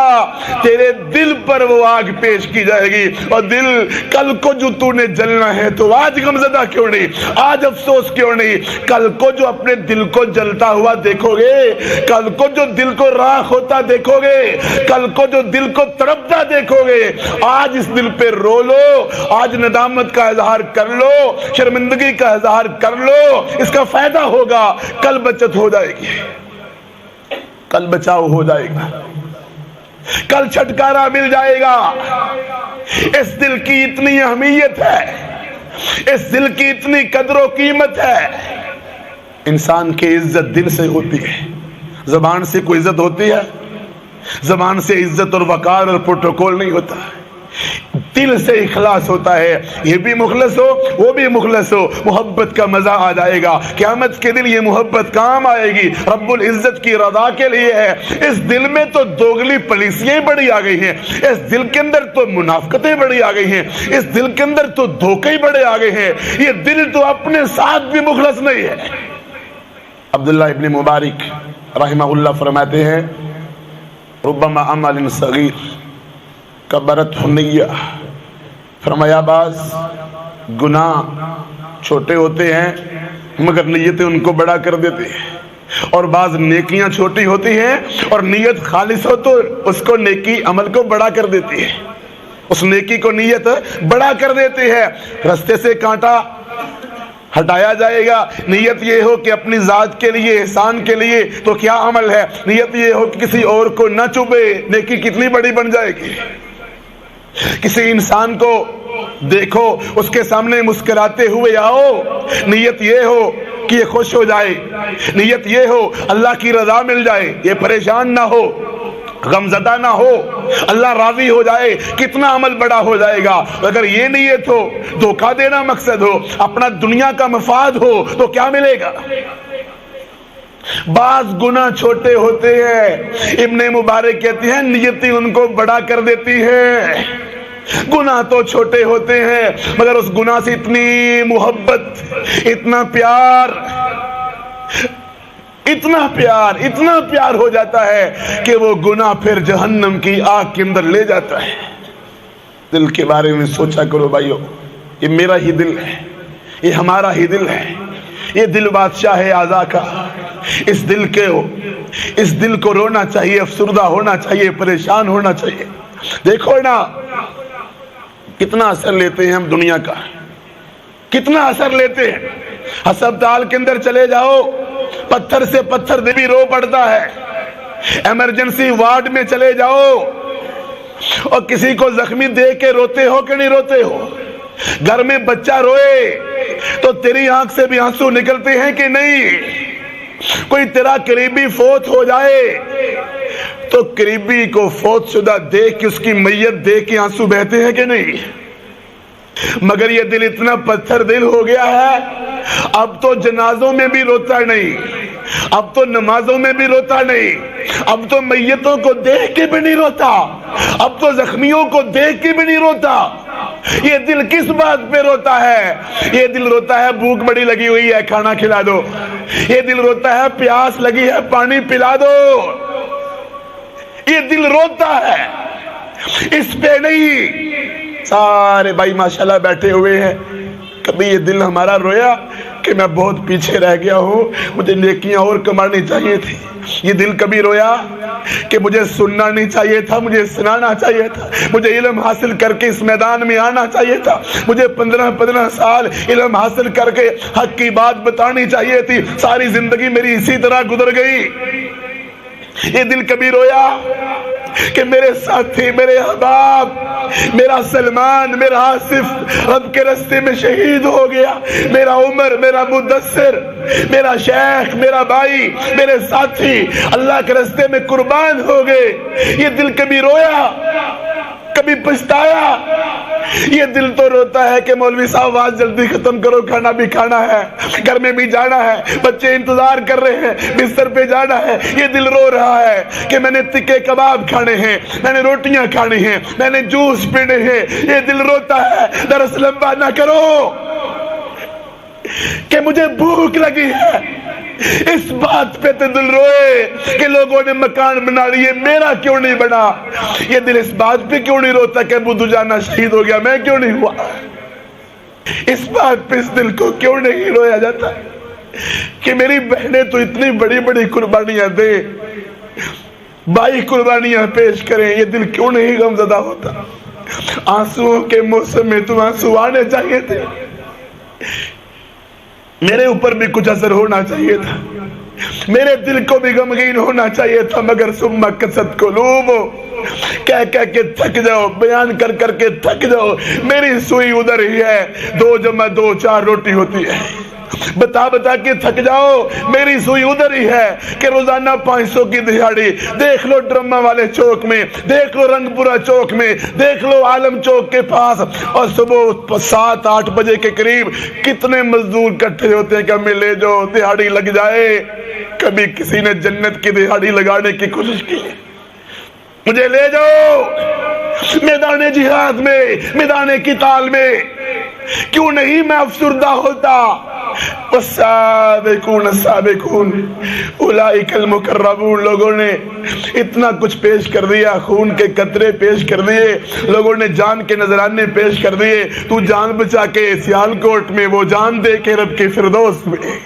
تیرے دل پر وہ آگ پیش کی جائے گی. اور دل کل کو جو تو نے جلنا ہے تو آج غمزدہ کیوں نہیں، آج افسوس کیوں نہیں؟ کل کو جو اپنے دل کو جلتا ہوا دیکھو گے، کل کو جو دل کو راکھ ہوتا دیکھو گے، کل کو جو دل کو تڑپتا دیکھو گے، آج اس دل پہ رو لو، آج ندامت کا اظہار کر لو، شرمندگی کا اظہار کر لو. اس کا فائدہ ہوگا، کل بچت ہو جائے گی، کل بچاؤ ہو جائے گا، کل چھٹکارا مل جائے گا. اس دل کی اتنی اہمیت ہے، اس دل کی اتنی قدر و قیمت ہے. انسان کی عزت دل سے ہوتی ہے، زبان سے کوئی عزت ہوتی ہے؟ زبان سے عزت اور وقار اور پروٹوکول نہیں ہوتا، دل سے اخلاص ہوتا ہے. یہ بھی مخلص ہو وہ بھی مخلص ہو، محبت کا مزہ آ جائے گا. قیامت کے دن یہ محبت کام آئے گی، رب العزت کی رضا کے لیے ہے. اس دل میں تو دوگلی پالیسیاں بڑی آ گئی ہیں، اس دل کے اندر تو منافقتیں بڑی آ گئی ہیں، اس دل کے اندر تو دھوکے بڑے آ گئے ہیں. یہ دل تو اپنے ساتھ بھی مخلص نہیں ہے. عبداللہ ابن مبارک رحمہ اللہ فرماتے ہیں، ربما عمل صغیر کبرت النیہ. فرمایا بعض گناہ چھوٹے ہوتے ہیں مگر نیتیں ان کو بڑا کر دیتے ہیں، اور بعض نیکیاں چھوٹی ہوتی ہیں اور نیت خالص ہو تو اس کو نیکی عمل کو بڑا کر دیتی ہے، اس نیکی کو نیت بڑا کر دیتی ہے. رستے سے کانٹا ہٹایا جائے گا، نیت یہ ہو کہ اپنی ذات کے لیے، احسان کے لیے، تو کیا عمل ہے؟ نیت یہ ہو کہ کسی اور کو نہ چبھے، نیکی کتنی بڑی بن جائے گی. کسی انسان کو دیکھو، اس کے سامنے مسکراتے ہوئے آؤ، نیت یہ ہو کہ یہ خوش ہو جائے، نیت یہ ہو اللہ کی رضا مل جائے، یہ پریشان نہ ہو، غمزدہ نہ ہو، اللہ راضی ہو جائے، کتنا عمل بڑا ہو جائے گا. اگر یہ نیت ہو، دھوکہ دینا مقصد ہو، اپنا دنیا کا مفاد ہو، تو کیا ملے گا؟ بعض گناہ چھوٹے ہوتے ہیں، ابن مبارک کہتے ہیں نیتی ان کو بڑا کر دیتی ہے. گناہ تو چھوٹے ہوتے ہیں مگر اس گناہ سے اتنی محبت، اتنا پیار، اتنا پیار ہو جاتا ہے کہ وہ گناہ پھر جہنم کی آگ کے اندر لے جاتا ہے. دل کے بارے میں سوچا کرو بھائیو، یہ میرا ہی دل ہے، یہ ہمارا ہی دل ہے، یہ دل بادشاہ ہے اعضاء کا۔ اس دل کو رونا چاہیے، افسردہ ہونا چاہیے، پریشان ہونا چاہیے۔ دیکھو نا کتنا اثر لیتے ہیں ہم دنیا کا، کتنا اثر لیتے ہیں۔ ہسپتال کے اندر چلے جاؤ، پتھر سے پتھر دل بھی رو پڑتا ہے۔ ایمرجنسی وارڈ میں چلے جاؤ اور کسی کو زخمی دیکھ کے روتے ہو کہ نہیں روتے ہو؟ گھر میں بچہ روئے تو تیری آنکھ سے بھی آنسو نکلتے ہیں کہ نہیں؟ کوئی تیرا قریبی فوت ہو جائے تو قریبی کو فوت شدہ دیکھ کے، اس کی میت دیکھ کے آنسو بہتے ہیں کہ نہیں؟ مگر یہ دل اتنا پتھر دل ہو گیا ہے، اب تو جنازوں میں بھی روتا نہیں، اب تو نمازوں میں بھی روتا نہیں، اب تو میتوں کو دیکھ کے بھی نہیں روتا، اب تو زخمیوں کو دیکھ کے بھی نہیں روتا۔ یہ دل کس بات پہ روتا ہے؟ یہ دل روتا ہے بھوک بڑی لگی ہوئی ہے، کھانا کھلا دو۔ یہ دل روتا ہے پیاس لگی ہے، پانی پلا دو۔ یہ دل روتا ہے، اس پہ نہیں۔ سارے بھائی ماشاءاللہ بیٹھے ہوئے ہیں، کبھی یہ دل ہمارا رویا کہ میں بہت پیچھے رہ گیا ہوں، مجھے نیکیاں اور کمانی چاہیے تھی؟ یہ دل کبھی رویا کہ مجھے سننا نہیں چاہیے تھا، مجھے سنانا چاہیے تھا، مجھے علم حاصل کر کے اس میدان میں آنا چاہیے تھا، مجھے 15 سال علم حاصل کر کے حق کی بات بتانی چاہیے تھی، ساری زندگی میری اسی طرح گزر گئی؟ یہ دل کبھی رویا کہ میرے ساتھی، میرے احباب، میرا سلمان، میرا آصف رب کے رستے میں شہید ہو گیا، میرا عمر، میرا مدثر، میرا شیخ، میرا بھائی، میرے ساتھی اللہ کے رستے میں قربان ہو گئے؟ یہ دل کبھی رویا، کبھی پچھتایا؟ یہ دل تو روتا ہے کہ مولوی صاحب آج جلدی ختم کرو، کھانا بھی کھانا ہے، گھر میں بھی جانا ہے، بچے انتظار کر رہے ہیں، بستر پہ جانا ہے۔ یہ دل رو رہا ہے کہ میں نے تکے کباب کھانے ہیں، میں نے روٹیاں کھانی ہیں، میں نے جوس پینے ہیں۔ یہ دل روتا ہے، درس لمبا نہ کرو، کہ مجھے بھوک لگی ہے۔ اس بات پہ تو دل روئے کہ لوگوں نے مکان بنا لیے، میرا کیوں نہیں بنا؟ یہ دل اس بات پہ کیوں نہیں روتا کہ ابو دجانہ شہید ہو گیا، میں کیوں نہیں ہوا؟ اس بات پہ اس دل کو کیوں نہیں رویا جاتا کہ میری بہنیں تو اتنی بڑی بڑی قربانیاں دے، بھائی قربانیاں پیش کریں؟ یہ دل کیوں نہیں غمزدہ ہوتا؟ آنسوؤں کے موسم میں تو آنسو آنے چاہیے تھے، میرے اوپر بھی کچھ اثر ہونا چاہیے تھا، میرے دل کو بھی غمگین ہونا چاہیے تھا، مگر ثم قست قلوب، کہہ کہہ کے تھک جاؤ، بیان کر کر کے تھک جاؤ۔ میری سوئی ادھر ہی ہے، 2 × 2 4 روٹی ہوتی ہے، بتا بتا کے تھک جاؤ۔ میری سوئی ادھر ہی ہے کہ روزانہ 500 کی دہاڑی، دیکھ لو ڈرامہ والے چوک میں، دیکھ لو رنگ پورا چوک میں، دیکھ لو عالم چوک کے پاس، اور صبح 7-8 بجے کے قریب کتنے مزدور اکٹھے ہوتے ہیں کہ ہمیں لے جاؤ، دہاڑی لگ جائے۔ کبھی کسی نے جنت کی دہاڑی لگانے کی کوشش کی؟ مجھے لے جاؤ میدان جہاد میں، میدان قتال میں، کیوں نہیں میں افسردہ ہوتا؟ والسابقون السابقون اولئک المقربون، لوگوں نے اتنا کچھ پیش کر دیا، خون کے قطرے پیش کر دیے، لوگوں نے جان کے نذرانے پیش کر دیے۔ تو جان بچا کے سیالکوٹ میں، وہ جان دے کے رب کے فردوس میں،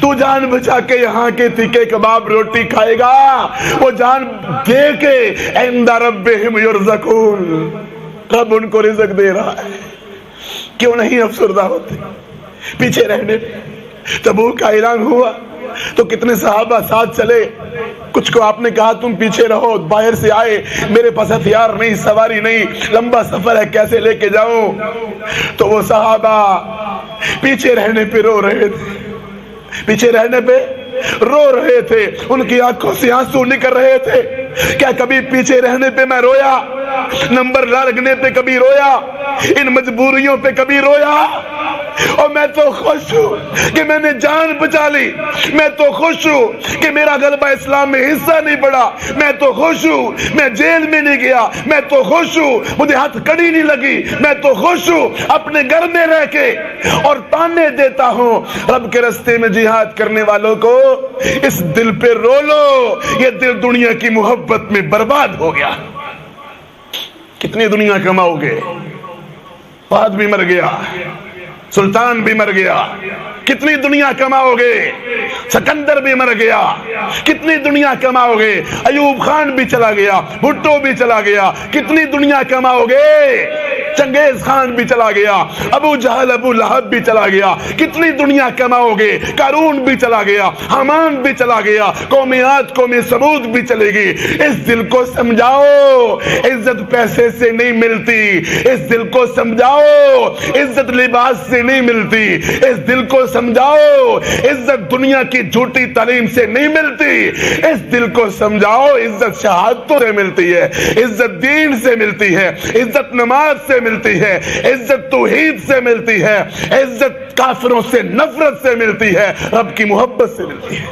تو جان بچا کے یہاں کے تکے کباب روٹی کھائے گا، وہ جان دے کے عند ربہم یرزقون، رب ان کو رزق دے رہا ہے۔ کیوں نہیں افسردہ ہوتے؟ پیچھے رہنے پہ تبوک کا اعلان ہوا تو کتنے صحابہ ساتھ چلے، کچھ کو آپ نے کہا تم پیچھے رہو، باہر سے آئے، میرے پاس ہتھیار نہیں، سواری نہیں، لمبا سفر ہے، کیسے لے کے جاؤں؟ تو وہ صحابہ پیچھے رہنے پہ رو رہے تھے، پیچھے رہنے پہ رو رہے تھے، ان کی آنکھوں سے آنسو نکل رہے تھے۔ کیا کبھی پیچھے رہنے پہ میں رویا؟ نمبر لگنے پہ کبھی رویا؟ ان مجبوریوں پہ کبھی رویا؟ اور میں تو خوش ہوں کہ میں نے جان بچا لی، میں تو خوش ہوں کہ میرا غلبہ اسلام میں حصہ نہیں پڑا، میں تو خوش ہوں میں جیل میں نہیں گیا، میں تو خوش ہوں مجھے ہاتھ کڑی نہیں لگی، میں تو خوش ہوں اپنے گھر میں رہ کے اور تانے دیتا ہوں رب کے راستے میں جہاد کرنے والوں کو۔ اس دل پہ رو لو، یہ دل دنیا کی محبت میں برباد ہو گیا، کتنی دنیا کماؤ گے؟ فہد بھی مر گیا، سلطان بھی مر گیا، کتنی دنیا کماؤ گے؟ سکندر بھی مر گیا، کتنی دنیا کماؤ گے؟ ایوب خان بھی چلا گیا، بھٹو بھی چلا گیا، کتنی دنیا کماؤ گے؟ چنگیز خان بھی چلا گیا، ابو جہل ابو لہب بھی چلا گیا، کتنی دنیا کماؤ گے؟ قارون بھی چلا گیا، حامان بھی چلا گیا، قوم عاد قوم ثمود بھی چلے گی۔ اس دل کو سمجھاؤ عزت پیسے سے نہیں ملتی، اس دل کو سمجھاؤ عزت لباس سے نہیں ملتی، اس دل کو سمجھاؤ عزت دنیا کی جھوٹی تعلیم سے نہیں ملتی، اس دل کو سمجھاؤ عزت شہادتوں سے ملتی ہے، عزت دین سے ملتی ہے، عزت نماز سے ملتی ہے، عزت توحید سے ملتی ہے، عزت کافروں سے نفرت سے ملتی ہے، رب کی محبت سے ملتی ہے۔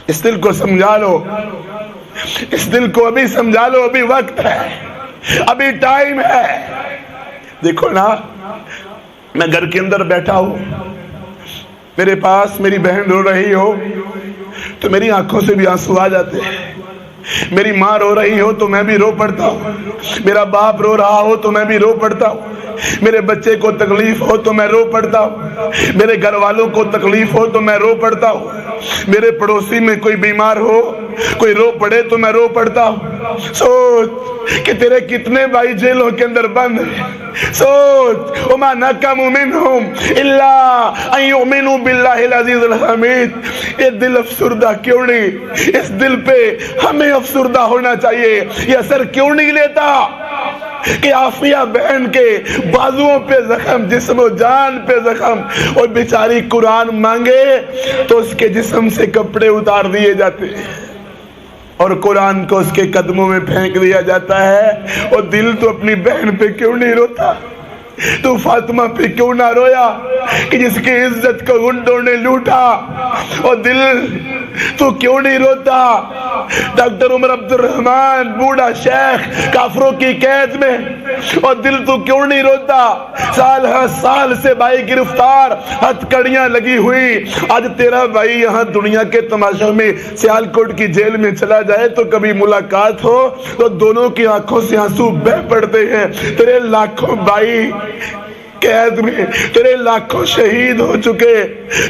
اس دل کو سمجھا لو، اس دل کو ابھی سمجھا لو، ابھی وقت ہے، ابھی ٹائم ہے۔ دیکھو نا، میں گھر کے اندر بیٹھا ہوں، میرے پاس میری بہن رو رہی ہو تو میری آنکھوں سے بھی آنسو آ جاتے ہیں، میری ماں رو رہی ہو تو میں بھی رو پڑتا ہوں، میرا باپ رو رہا ہو تو میں بھی رو پڑتا ہوں، میرے بچے کو تکلیف ہو تو میں رو پڑتا ہوں، میرے گھر والوں کو تکلیف ہو تو میں رو پڑتا ہوں، میرے پڑوسی میں کوئی بیمار ہو، کوئی رو پڑے تو میں رو پڑتا ہوں۔ سوچ کہ تیرے کتنے بھائی جیلوں کے اندر بند ہیں، سوچ وما نقموا منہم الا ان یؤمنوا باللہ العزیز الحمید۔ یہ دل افسردہ کیوں نہیں؟ اس دل پہ ہمیں افسردہ ہونا چاہیے، یہ اثر کیوں نہیں لیتا کہ عافیہ بہن کے بازوؤں پہ زخم، جسم و جان پہ زخم، اور بیچاری قرآن مانگے تو اس کے جسم سے کپڑے اتار دیے جاتے ہیں اور قرآن کو اس کے قدموں میں پھینک دیا جاتا ہے، اور دل تو اپنی بہن پہ کیوں نہیں روتا؟ تو فاطمہ پہ کیوں نہ رویا کہ جس کی عزت کو گنڈوں نے لوٹا؟ اور دل تو کیوں نہیں روتا؟ ڈاکٹر عمر عبد الرحمن بوڑھا شیخ کافروں کی قید میں، اور دل تو کیوں نہیں روتا؟ سال ہر سال سے بھائی گرفتار، ہتھ کڑیاں لگی ہوئی، آج تیرا بھائی یہاں دنیا کے تماشوں میں سیالکوٹ کی جیل میں چلا جائے تو کبھی ملاقات ہو تو دونوں کی آنکھوں سے آنسو بہہ پڑتے ہیں۔ تیرے لاکھوں بھائی قید میں، تیرے لاکھوں شہید ہو چکے،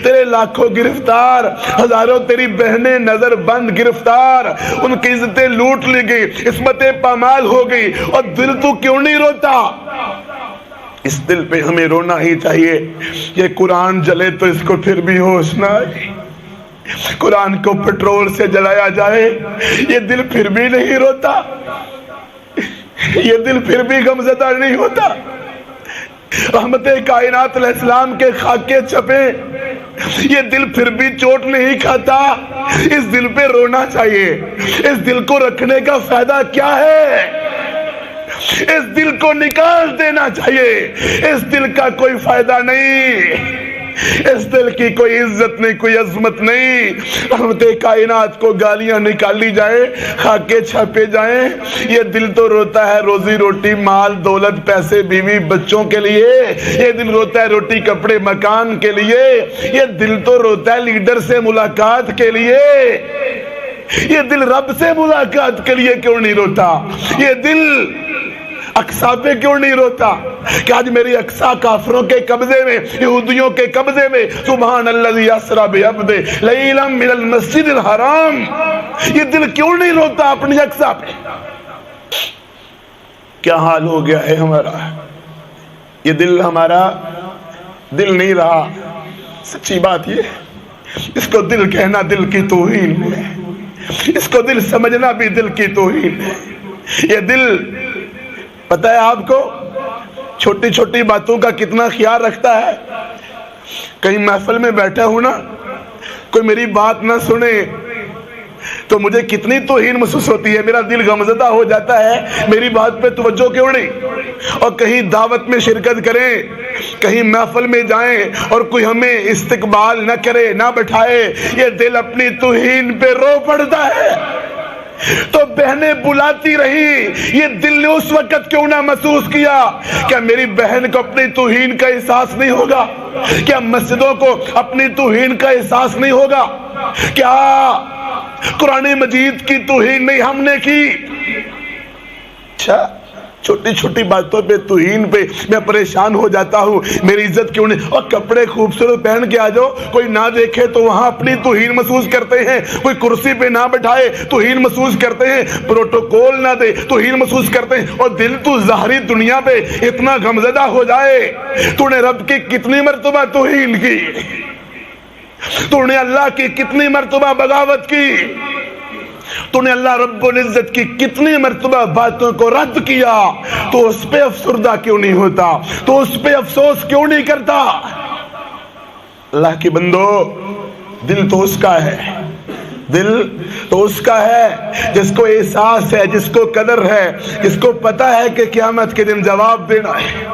تیرے لاکھوں گرفتار، ہزاروں تیری بہنیں نظر بند گرفتار، ان کی عزتیں لوٹ لی گئی، عصمتیں پامال ہو گئی، اور دل تو کیوں نہیں روتا؟ اس دل پہ ہمیں رونا ہی چاہیے۔ یہ قرآن جلے تو اس کو پھر بھی ہوش نہ آئے، قرآن کو پٹرول سے جلایا جائے یہ دل پھر بھی نہیں روتا، یہ دل پھر بھی غمزدہ نہیں ہوتا۔ رحمت کائنات علیہ السلام کے خاکے چھپے، یہ دل پھر بھی چوٹ نہیں کھاتا۔ اس دل پہ رونا چاہیے۔ اس دل کو رکھنے کا فائدہ کیا ہے؟ اس دل کو نکال دینا چاہیے۔ اس دل کا کوئی فائدہ نہیں، اس دل کی کوئی عزت نہیں، کوئی عظمت نہیں۔ رحمت کائنات کو گالیاں نکالی جائیں، خاکے چھاپے جائیں، یہ دل تو روتا ہے روزی روٹی، مال دولت، پیسے، بیوی، بچوں کے لیے، یہ دل روتا ہے روٹی کپڑے مکان کے لیے، یہ دل تو روتا ہے لیڈر سے ملاقات کے لیے، یہ دل رب سے ملاقات کے لیے کیوں نہیں روتا؟ یہ دل اقصا پہ کیوں نہیں روتا کہ آج میری اقصا کافروں کے قبضے میں، یہودیوں کے قبضے میں؟ سبحان الذی اسری بعبدہ لیلا من المسجد الحرام۔ یہ دل کیوں نہیں روتا اپنی اقصا پہ؟ کیا حال ہو گیا ہے ہمارا؟ یہ دل ہمارا دل نہیں رہا۔ سچی بات یہ، اس کو دل کہنا دل کی توہین ہے، اس کو دل سمجھنا بھی دل کی توہین ہے۔ یہ دل پتہ ہے آپ کو چھوٹی چھوٹی باتوں کا کتنا خیال رکھتا ہے۔ کہیں محفل میں بیٹھا ہوں نا، کوئی میری بات نہ سنے تو مجھے کتنی توہین محسوس ہوتی ہے، میرا دل غمزدہ ہو جاتا ہے، میری بات پہ توجہ کیوں نہیں؟ اور کہیں دعوت میں شرکت کریں، کہیں محفل میں جائیں اور کوئی ہمیں استقبال نہ کرے، نہ بٹھائے، یہ دل اپنی توہین پہ رو پڑتا ہے۔ تو بہنیں بلاتی رہی، یہ دل نے اس وقت کیوں نہ محسوس کیا؟ کیا میری بہن کو اپنی توہین کا احساس نہیں ہوگا؟ کیا مسجدوں کو اپنی توہین کا احساس نہیں ہوگا؟ کیا قرآن مجید کی توہین نہیں ہم نے کی؟ اچھا چھوٹی چھوٹی باتوں پہ توہین پہ میں پریشان ہو جاتا ہوں، میری عزت کیوں نہیں؟ اور کپڑے خوبصورت پہن کے آ جاؤ، کوئی نہ دیکھے تو وہاں اپنی توہین محسوس کرتے ہیں، کوئی کرسی پہ نہ بٹھائے توہین محسوس کرتے ہیں، پروٹوکول نہ دے توہین محسوس کرتے ہیں، اور دل تو ظاہری دنیا پہ اتنا غمزدہ ہو جائے۔ تو نے رب کی کتنی مرتبہ توہین کی، تو نے اللہ کی کتنی مرتبہ بغاوت کی، تو نے اللہ رب العزت کی کتنی مرتبہ باتوں کو رد کیا، تو اس پہ افسردہ کیوں نہیں ہوتا؟ تو اس پہ افسوس کیوں نہیں کرتا؟ اللہ کی بندو، دل تو اس کا ہے، دل تو اس کا ہے جس کو احساس ہے، جس کو قدر ہے، جس کو پتا ہے کہ قیامت کے دن جواب دینا ہے۔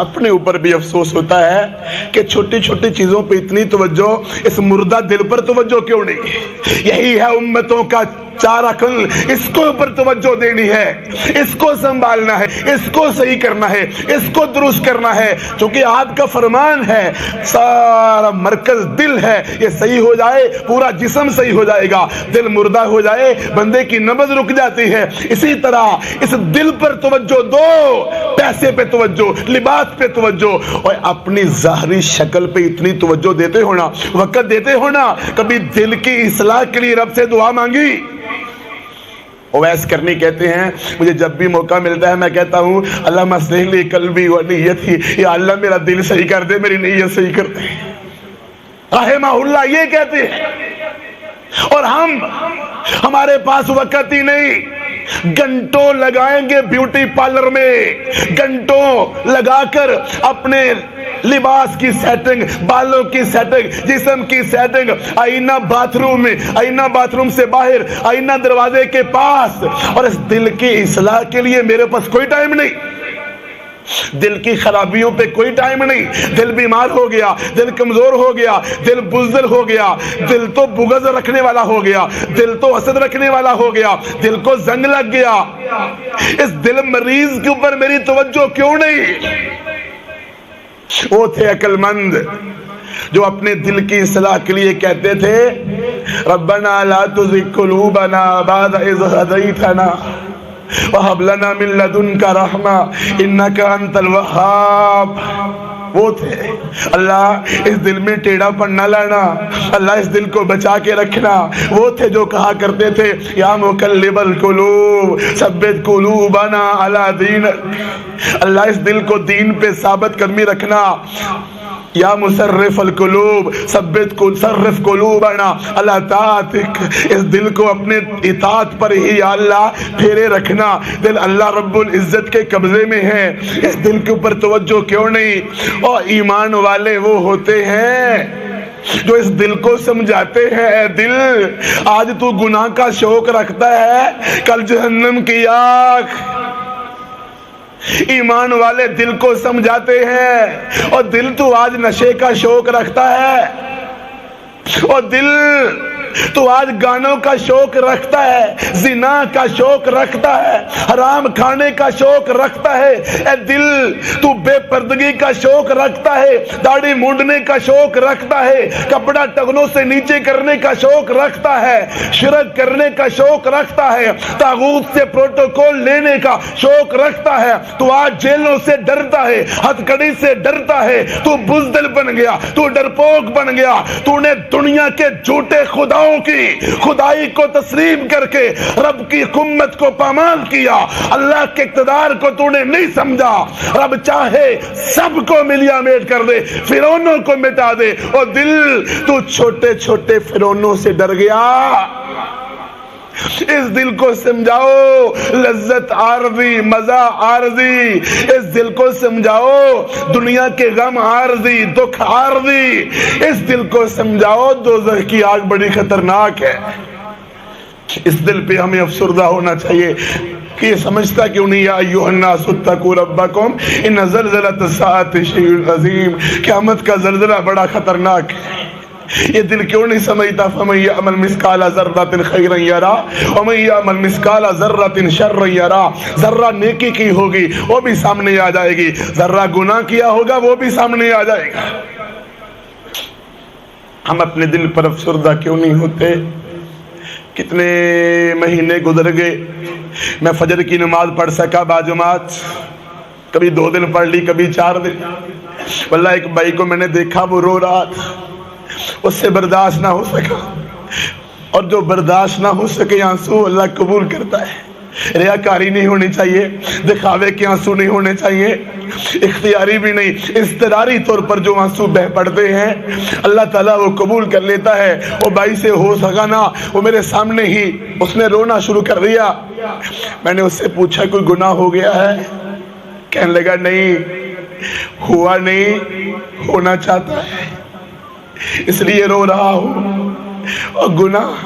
اپنے اوپر بھی افسوس ہوتا ہے کہ چھوٹی چھوٹی چیزوں پہ اتنی توجہ، اس مردہ دل پر توجہ کیوں نہیں؟ یہی ہے امتوں کا چار عقل، اس کو اوپر توجہ دینی ہے، اس کو سنبھالنا ہے، اس کو صحیح کرنا ہے، اس کو درست کرنا ہے، چونکہ آپ کا فرمان ہے سارا مرکز دل ہے، یہ صحیح ہو جائے پورا جسم صحیح ہو جائے گا، دل مردہ ہو جائے بندے کی نبض رک جاتی ہے۔ اسی طرح اس دل پر توجہ دو، پیسے پہ توجہ، لباس پہ توجہ، اور اپنی ظاہری شکل پہ اتنی توجہ دیتے ہونا، وقت دیتے ہونا۔ کبھی دل کی اصلاح کے لیے رب سے دعا مانگی؟ اویس کرنی کہتے ہیں مجھے جب بھی موقع ملتا ہے میں کہتا ہوں اللہ اصلح لی قلبی و نیتی، یا اللہ میرا دل صحیح کر دے، میری نیت صحیح کر دے، رحمہ اللہ یہ کہتے ہیں۔ اور ہمارے پاس وقت ہی نہیں، گھنٹوں لگائیں گے بیوٹی پارلر میں، گھنٹوں لگا کر اپنے لباس کی سیٹنگ، بالوں کی سیٹنگ، جسم کی سیٹنگ، آئینہ باتھ روم میں، آئینہ باتھ روم سے باہر، آئینہ دروازے کے پاس، اور اس دل کی اصلاح کے لیے میرے پاس کوئی ٹائم نہیں، دل کی خرابیوں پہ کوئی ٹائم نہیں۔ دل بیمار ہو گیا، دل کمزور ہو گیا، دل بزدل ہو گیا، دل تو بغض رکھنے والا ہو گیا، دل تو حسد رکھنے والا ہو گیا، دل کو زنگ لگ گیا، اس دل مریض کے اوپر میری توجہ کیوں نہیں؟ وہ تھے عقل مند جو اپنے دل کی اصلاح کے لیے کہتے تھے ربنا لا تزغ قلوبنا بعد اذ ہدیتنا وہب لنا من لدنک رحمہ انک انت الوہاب۔ وہ تھے اللہ اس دل میں ٹیڑھا پن نہ لانا، اللہ اس دل کو بچا کے رکھنا۔ وہ تھے جو کہا کرتے تھے یا مقلب القلوب ثبت قلوبنا علی دینک، اللہ اس دل کو دین پہ ثابت قدمی رکھنا۔ یا مصرف القلوب ثبت صرف قلوبنا علی طاعتک، اس دل کو اپنے اطاعت پر ہی یا اللہ پھیرے رکھنا۔ دل اللہ رب العزت کے قبضے میں ہے، اس دل کے اوپر توجہ کیوں نہیں؟ اور ایمان والے وہ ہوتے ہیں جو اس دل کو سمجھاتے ہیں اے دل آج تو گناہ کا شوق رکھتا ہے، کل جہنم کی آگ۔ ایمان والے دل کو سمجھاتے ہیں اور دل تو آج نشے کا شوق رکھتا ہے، اور دل تو آج گانوں کا شوق رکھتا ہے، زنا کا شوق رکھتا ہے، حرام کھانے کا شوق رکھتا ہے۔ اے دل تو بے پردگی کا شوق رکھتا ہے، داڑھی مونڈنے کا شوق رکھتا ہے، کپڑا ٹخنوں سے نیچے کرنے کا شوق رکھتا ہے، شرک کرنے کا شوق رکھتا ہے، طاغوت سے پروٹوکول لینے کا شوق رکھتا ہے۔ تو آج جیلوں سے ڈرتا ہے، ہتھکڑی سے ڈرتا ہے، تو بزدل بن گیا، تو ڈرپوک بن گیا، تو نے دنیا کے جھوٹے خداؤں کی خدائی کو تسلیم کر کے رب کی حکومت کو پامال کیا، اللہ کے اقتدار کو تو نے نہیں سمجھا۔ رب چاہے سب کو ملیا میٹ کر دے، فرعونوں کو مٹا دے، اور دل تو چھوٹے چھوٹے فرعونوں سے ڈر گیا۔ اس دل کو سمجھاؤ لذت عارضی، مزہ عارضی، اس دل کو سمجھاؤ دنیا کے غم عارضی، دکھ عارضی، اس دل کو سمجھاؤ دوزخ کی آگ بڑی خطرناک ہے۔ اس دل پہ ہمیں افسردہ ہونا چاہیے کہ یہ سمجھتا کیوں نہیں یا ایھا الناس اتقوا ربکم ان زلزلۃ الساعۃ شیء عظیم، قیامت کا زلزلہ بڑا خطرناک ہے۔ یہ دل کیوں نہیں سمجھتا فمن یعمل مثقال ذرۃ خیرا یرا ومن یعمل مثقال ذرۃ شرا یرا، ذرہ نیکی کی ہوگی وہ بھی سامنے آ جائے گی، ذرہ گناہ کیا ہوگا وہ بھی سامنے آ جائے گا۔ ہم اپنے دل پر افسردہ کیوں نہیں ہوتے؟ کتنے مہینے گزر گئے، میں فجر کی نماز پڑھ سکا باجماعت، کبھی 2 دن پڑھ لی، کبھی 4 دن۔ واللہ ایک بھائی کو میں نے دیکھا وہ رو رہا تھا، اس سے برداشت نہ ہو سکا، اور جو برداشت نہ ہو سکے آنسو اللہ قبول کرتا ہے۔ ریاکاری نہیں ہونی چاہیے، دکھاوے کے آنسو نہیں ہونے چاہیے، اختیاری بھی نہیں، اضطراری طور پر جو آنسو بہ پڑتے ہیں اللہ تعالیٰ وہ قبول کر لیتا ہے۔ وہ بھائی سے ہو سکا نا، وہ میرے سامنے ہی اس نے رونا شروع کر دیا۔ میں نے اس سے پوچھا کوئی گناہ ہو گیا ہے؟ کہنے لگا نہیں، ہوا نہیں، ہونا چاہتا ہے اس لیے رو رہا ہوں۔ اور گناہ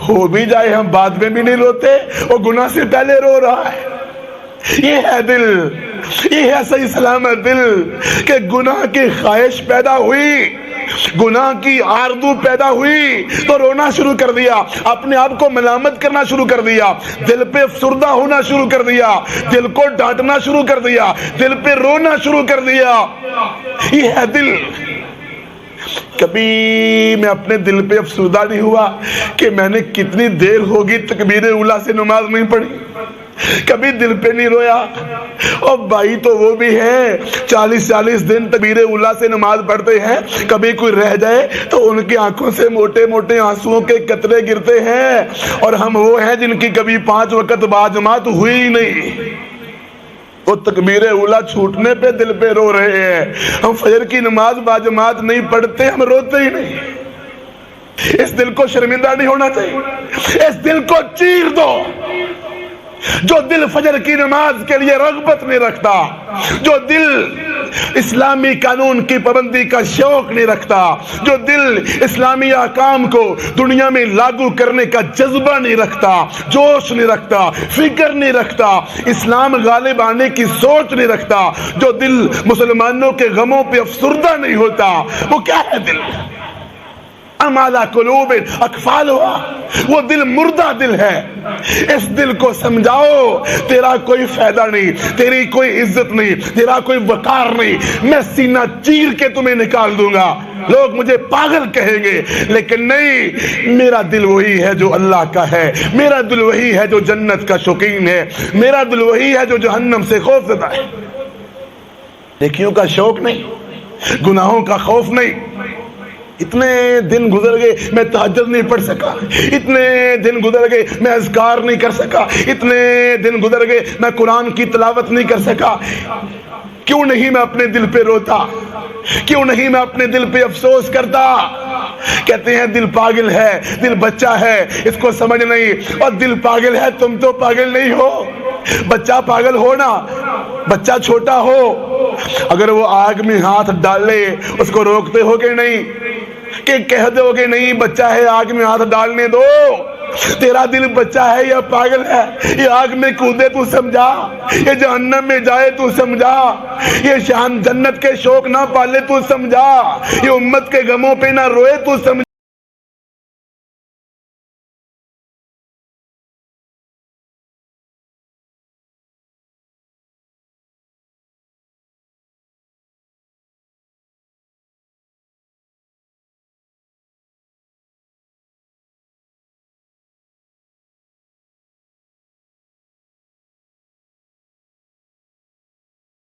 ہو بھی جائے ہم بعد میں بھی نہیں روتے، اور گناہ سے پہلے رو رہا ہے۔ یہ ہے دل، یہ ہے صحیح سلامت دل کہ گناہ کی خواہش پیدا ہوئی، گناہ کی آرزو پیدا ہوئی تو رونا شروع کر دیا، اپنے آپ کو ملامت کرنا شروع کر دیا، دل پہ افسردہ ہونا شروع کر دیا، دل کو ڈانٹنا شروع کر دیا، دل پہ رونا شروع کر دیا۔ یہ ہے دل۔ کبھی میں اپنے دل پہ افسردہ نہیں ہوا کہ میں نے کتنی دیر ہوگی تکبیر اولیٰ سے نماز نہیں پڑھی، کبھی دل پہ نہیں رویا۔ اور بھائی تو وہ بھی ہیں 40 دن تکبیر اولیٰ سے نماز پڑھتے ہیں، کبھی کوئی رہ جائے تو ان کی آنکھوں سے موٹے موٹے آنسوؤں کے قطرے گرتے ہیں، اور ہم وہ ہیں جن کی کبھی 5 وقت باجماعت ہوئی ہی نہیں، وہ تکبیر اولیٰ چھوٹنے پہ دل پہ رو رہے ہیں۔ ہم فجر کی نماز باجماعت نہیں پڑھتے، ہم روتے ہی نہیں۔ اس دل کو شرمندہ نہیں ہونا چاہیے، اس دل کو چیر دو۔ جو دل فجر کی نماز کے لیے رغبت نہیں رکھتا، جو دل اسلامی قانون کی پابندی کا شوق نہیں رکھتا، جو دل اسلامی احکام کو دنیا میں لاگو کرنے کا جذبہ نہیں رکھتا، جوش نہیں رکھتا، فکر نہیں رکھتا، اسلام غالب آنے کی سوچ نہیں رکھتا، جو دل مسلمانوں کے غموں پہ افسردہ نہیں ہوتا، وہ کیا ہے دل؟ امالا قلوب اقفالھا، وہ دل مردہ دل ہے۔ اس دل کو سمجھاؤ تیرا کوئی فائدہ نہیں، تیری کوئی عزت نہیں، تیرا کوئی وقار نہیں، میں سینہ چیر کے تمہیں نکال دوں گا، لوگ مجھے پاگل کہیں گے، لیکن نہیں، میرا دل وہی ہے جو اللہ کا ہے، میرا دل وہی ہے جو جنت کا شوقین ہے، میرا دل وہی ہے جو جہنم سے خوف زدہ ہے۔ نیکیوں کا شوق نہیں، گناہوں کا خوف نہیں۔ اتنے دن گزر گئے میں تہجد نہیں پڑھ سکا، اتنے دن گزر گئے میں اذکار نہیں کر سکا، اتنے دن گزر گئے میں قرآن کی تلاوت نہیں کر سکا۔ کیوں نہیں میں اپنے دل پہ روتا؟ کیوں نہیں میں اپنے دل پہ افسوس کرتا؟ کہتے ہیں دل پاگل ہے، دل بچہ ہے، اس کو سمجھ نہیں، اور دل پاگل ہے، تم تو پاگل نہیں ہو۔ بچہ پاگل ہو نا، بچہ چھوٹا ہو، اگر وہ آگ میں ہاتھ ڈالے اس کو روکتے ہو کہ نہیں؟ کہ کہہ دو کہ نہیں بچہ ہے آگ میں ہاتھ ڈالنے دو؟ تیرا دل بچہ ہے یا پاگل ہے؟ یہ آگ میں کودے تو سمجھا، یہ جہنم میں جائے تو سمجھا، یہ شان جنت کے شوق نہ پالے تو سمجھا، یہ امت کے غموں پہ نہ روئے تو سمجھا۔